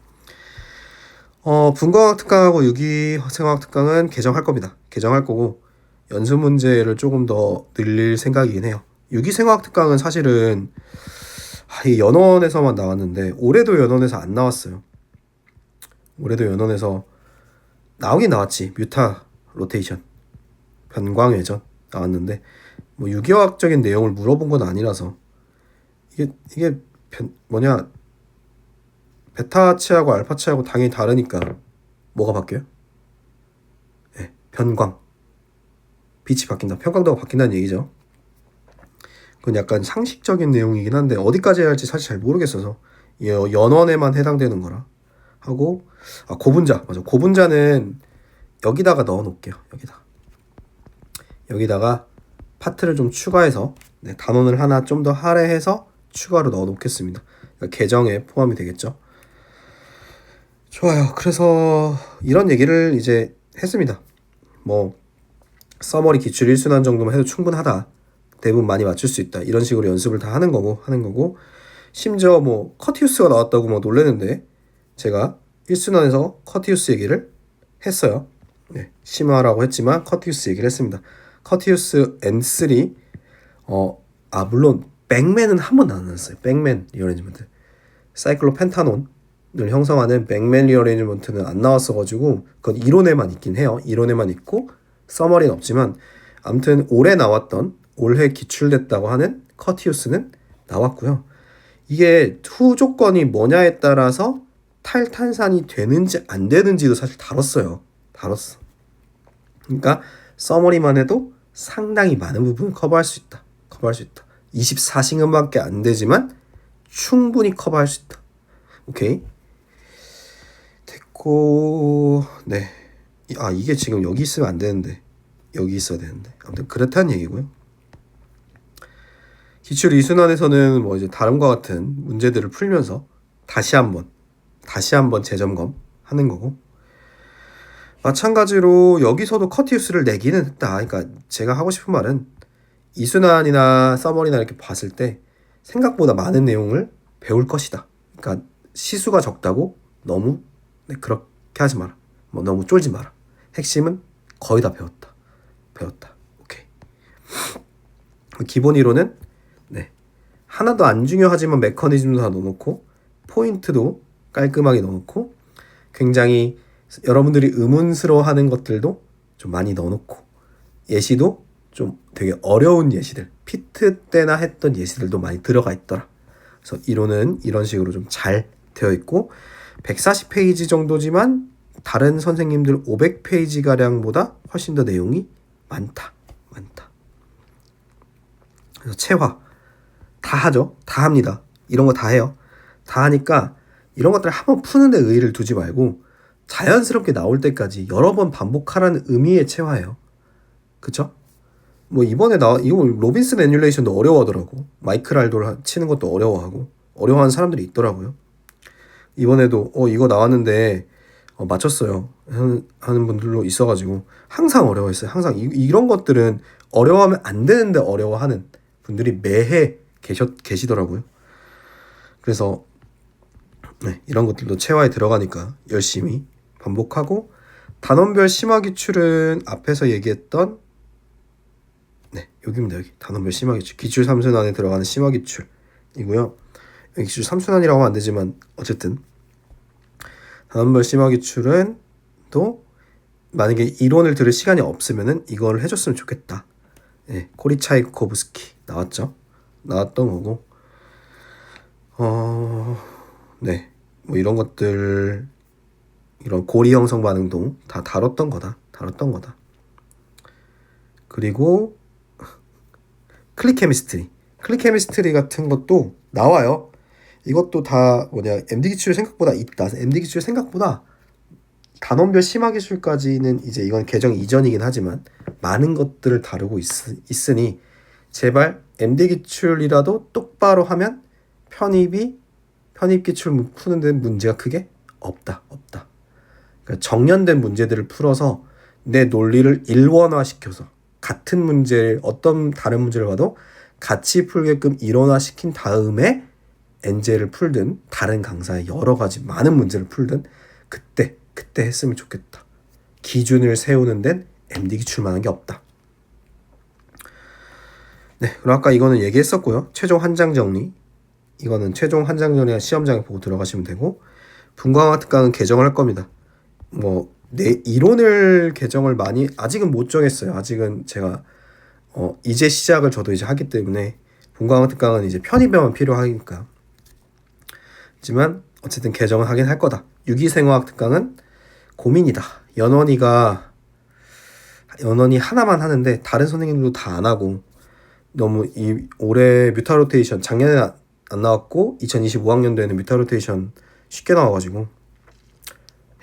분과학 특강하고 유기생화학 특강은 개정할 겁니다. 개정할 거고 연습 문제를 조금 더 늘릴 생각이긴 해요. 유기생화학 특강은 사실은 이 연원에서만 나왔는데 올해도 연원에서 안 나왔어요. 올해도 연원에서 나오긴 나왔지. 뮤타 로테이션, 변광회전 나왔는데 유기화학적인 내용을 물어본 건 아니라서 이게 베타치하고 알파치하고 당연히 다르니까 뭐가 바뀌어요? 네, 변광, 빛이 바뀐다, 편광도가 바뀐다는 얘기죠. 그건 약간 상식적인 내용이긴 한데 어디까지 해야 할지 사실 잘 모르겠어서 연원에만 해당되는 거라 하고, 고분자는 여기다가 넣어 놓을게요. 여기다가 파트를 좀 추가해서 단원을 하나 좀 더 할애해서 추가로 넣어 놓겠습니다. 그러니까 개정에 포함이 되겠죠. 좋아요. 그래서 이런 얘기를 이제 했습니다. 서머리 기출 1순환 정도만 해도 충분하다, 대부분 많이 맞출 수 있다, 이런 식으로 연습을 다 하는 거고 심지어 커티우스가 나왔다고 놀래는데 제가 1순환에서 커티우스 얘기를 했어요. 네, 심화라고 했지만 커티우스 얘기를 했습니다. 커티우스 N3 물론 백맨은 한 번도 안 나왔어요. 백맨 리어레인지먼트. 사이클로펜타논을 형성하는 백맨 리어레인지먼트는 안 나왔어가지고 그건 이론에만 있긴 해요. 이론에만 있고 서머리는 없지만 아무튼 올해 기출됐다고 하는 커티우스는 나왔고요. 이게 후조건이 뭐냐에 따라서 탈탄산이 되는지 안 되는지도 사실 다뤘어요. 그러니까 서머리만 해도 상당히 많은 부분을 커버할 수 있다. 24시간밖에 안 되지만 충분히 커버할 수 있다. 오케이. 됐고, 네. 이게 지금 여기 있으면 안 되는데 여기 있어야 되는데 아무튼 그렇다는 얘기고요. 기출 2순환에서는 뭐 이제 다름과 같은 문제들을 풀면서 다시 한번 재점검 하는 거고, 마찬가지로 여기서도 커티우스를 내기는 했다. 그러니까 제가 하고 싶은 말은 2순환이나 서머리나 이렇게 봤을 때 생각보다 많은 내용을 배울 것이다. 그러니까 시수가 적다고 너무 그렇게 하지 마라. 뭐 너무 쫄지 마라. 핵심은 거의 다 배웠다. 오케이. 기본 이론은 하나도 안 중요하지만 메커니즘도 다 넣어놓고 포인트도 깔끔하게 넣어놓고 굉장히 여러분들이 의문스러워하는 것들도 좀 많이 넣어놓고 예시도 좀 되게 어려운 예시들, 피트 때나 했던 예시들도 많이 들어가 있더라. 그래서 이론은 이런 식으로 좀 잘 되어 있고 140페이지 정도지만 다른 선생님들 500페이지가량보다 훨씬 더 내용이 많다. 그래서 체화 다 하죠. 다 합니다. 이런 거 다 해요. 다 하니까 이런 것들을 한번 푸는데 의의를 두지 말고 자연스럽게 나올 때까지 여러 번 반복하라는 의미의 체화예요. 그쵸? 뭐 이번에 이거 로빈슨 애뮬레이션도 어려워하더라고. 마이클 알돌 치는 것도 어려워하는 사람들이 있더라고요. 이번에도 이거 나왔는데 맞췄어요 하는 분들도 있어가지고 항상 어려워했어요. 항상 이런 것들은 어려워하면 안 되는데 어려워하는 분들이 매해 계시더라고요. 그래서 이런 것들도 체화에 들어가니까 열심히 반복하고, 단원별 심화 기출은 앞에서 얘기했던 여기입니다. 여기 단원별 심화 기출, 기출 3순환에 들어가는 심화 기출이고요. 기출 3순환이라고 하면 안 되지만 어쨌든 단원별 심화 기출은 또 만약에 이론을 들을 시간이 없으면은 이걸 해줬으면 좋겠다. 코리차이코브스키 나왔던 거고, 뭐 이런 것들, 이런 고리 형성 반응도 다 다뤘던 거다. 그리고 클릭 케미스트리 같은 것도 나와요. 이것도 다 MD 기출 생각보다 있다. MD 기출 생각보다 단원별 심화 기술까지는 이제 이건 개정 이전이긴 하지만 많은 것들을 다루고 있으니 제발 MD 기출이라도 똑바로 하면 편입 기출 푸는 데 문제가 크게 없다. 그러니까 정연된 문제들을 풀어서 내 논리를 일원화시켜서 같은 문제를 어떤 다른 문제를 봐도 같이 풀게끔 일원화시킨 다음에 엔제를 풀든 다른 강사의 여러 가지 많은 문제를 풀든 그때 했으면 좋겠다. 기준을 세우는 데는 MD 기출만한 게 없다. 그럼 아까 이거는 얘기했었고요. 최종 한 장 정리. 이거는 최종 한 장 정리와 시험장에 보고 들어가시면 되고, 분과학 특강은 개정을 할 겁니다. 내 이론을 개정을 아직은 못 정했어요. 아직은 제가 이제 시작을 저도 이제 하기 때문에 분과학 특강은 이제 편입에만 필요하니까. 하지만 어쨌든 개정은 하긴 할 거다. 유기생화학 특강은 고민이다. 연원이 하나만 하는데 다른 선생님들도 다 안 하고, 너무 올해 뮤타 로테이션 작년에 안 나왔고 2025학년도에는 뮤타 로테이션 쉽게 나와가지고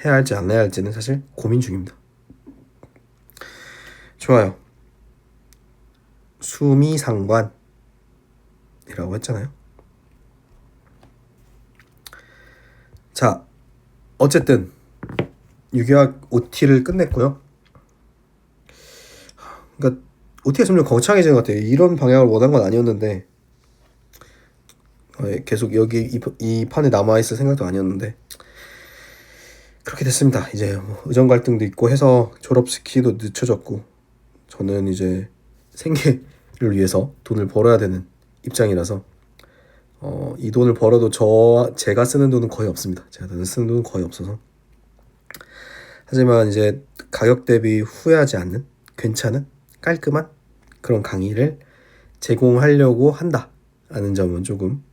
해야 할지 안 해야 할지는 사실 고민 중입니다. 좋아요. 수미상관이라고 했잖아요. 자, 어쨌든 유기학 OT를 끝냈고요. 그러니까 OT가 점점 거창해지는 것 같아요. 이런 방향을 원한 건 아니었는데, 계속 여기 이 판에 남아있을 생각도 아니었는데, 그렇게 됐습니다. 이제 뭐 의정 갈등도 있고 해서 졸업시키도 늦춰졌고 저는 이제 생계를 위해서 돈을 벌어야 되는 입장이라서 이 돈을 벌어도 제가 쓰는 돈은 거의 없습니다. 제가 쓰는 돈은 거의 없어서 하지만 이제 가격 대비 후회하지 않는 괜찮은 깔끔한 그런 강의를 제공하려고 한다라는 점은 조금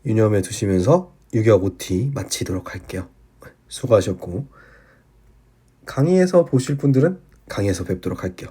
유념해 두시면서 유격 OT 마치도록 할게요. 수고하셨고 강의에서 보실 분들은 강의에서 뵙도록 할게요.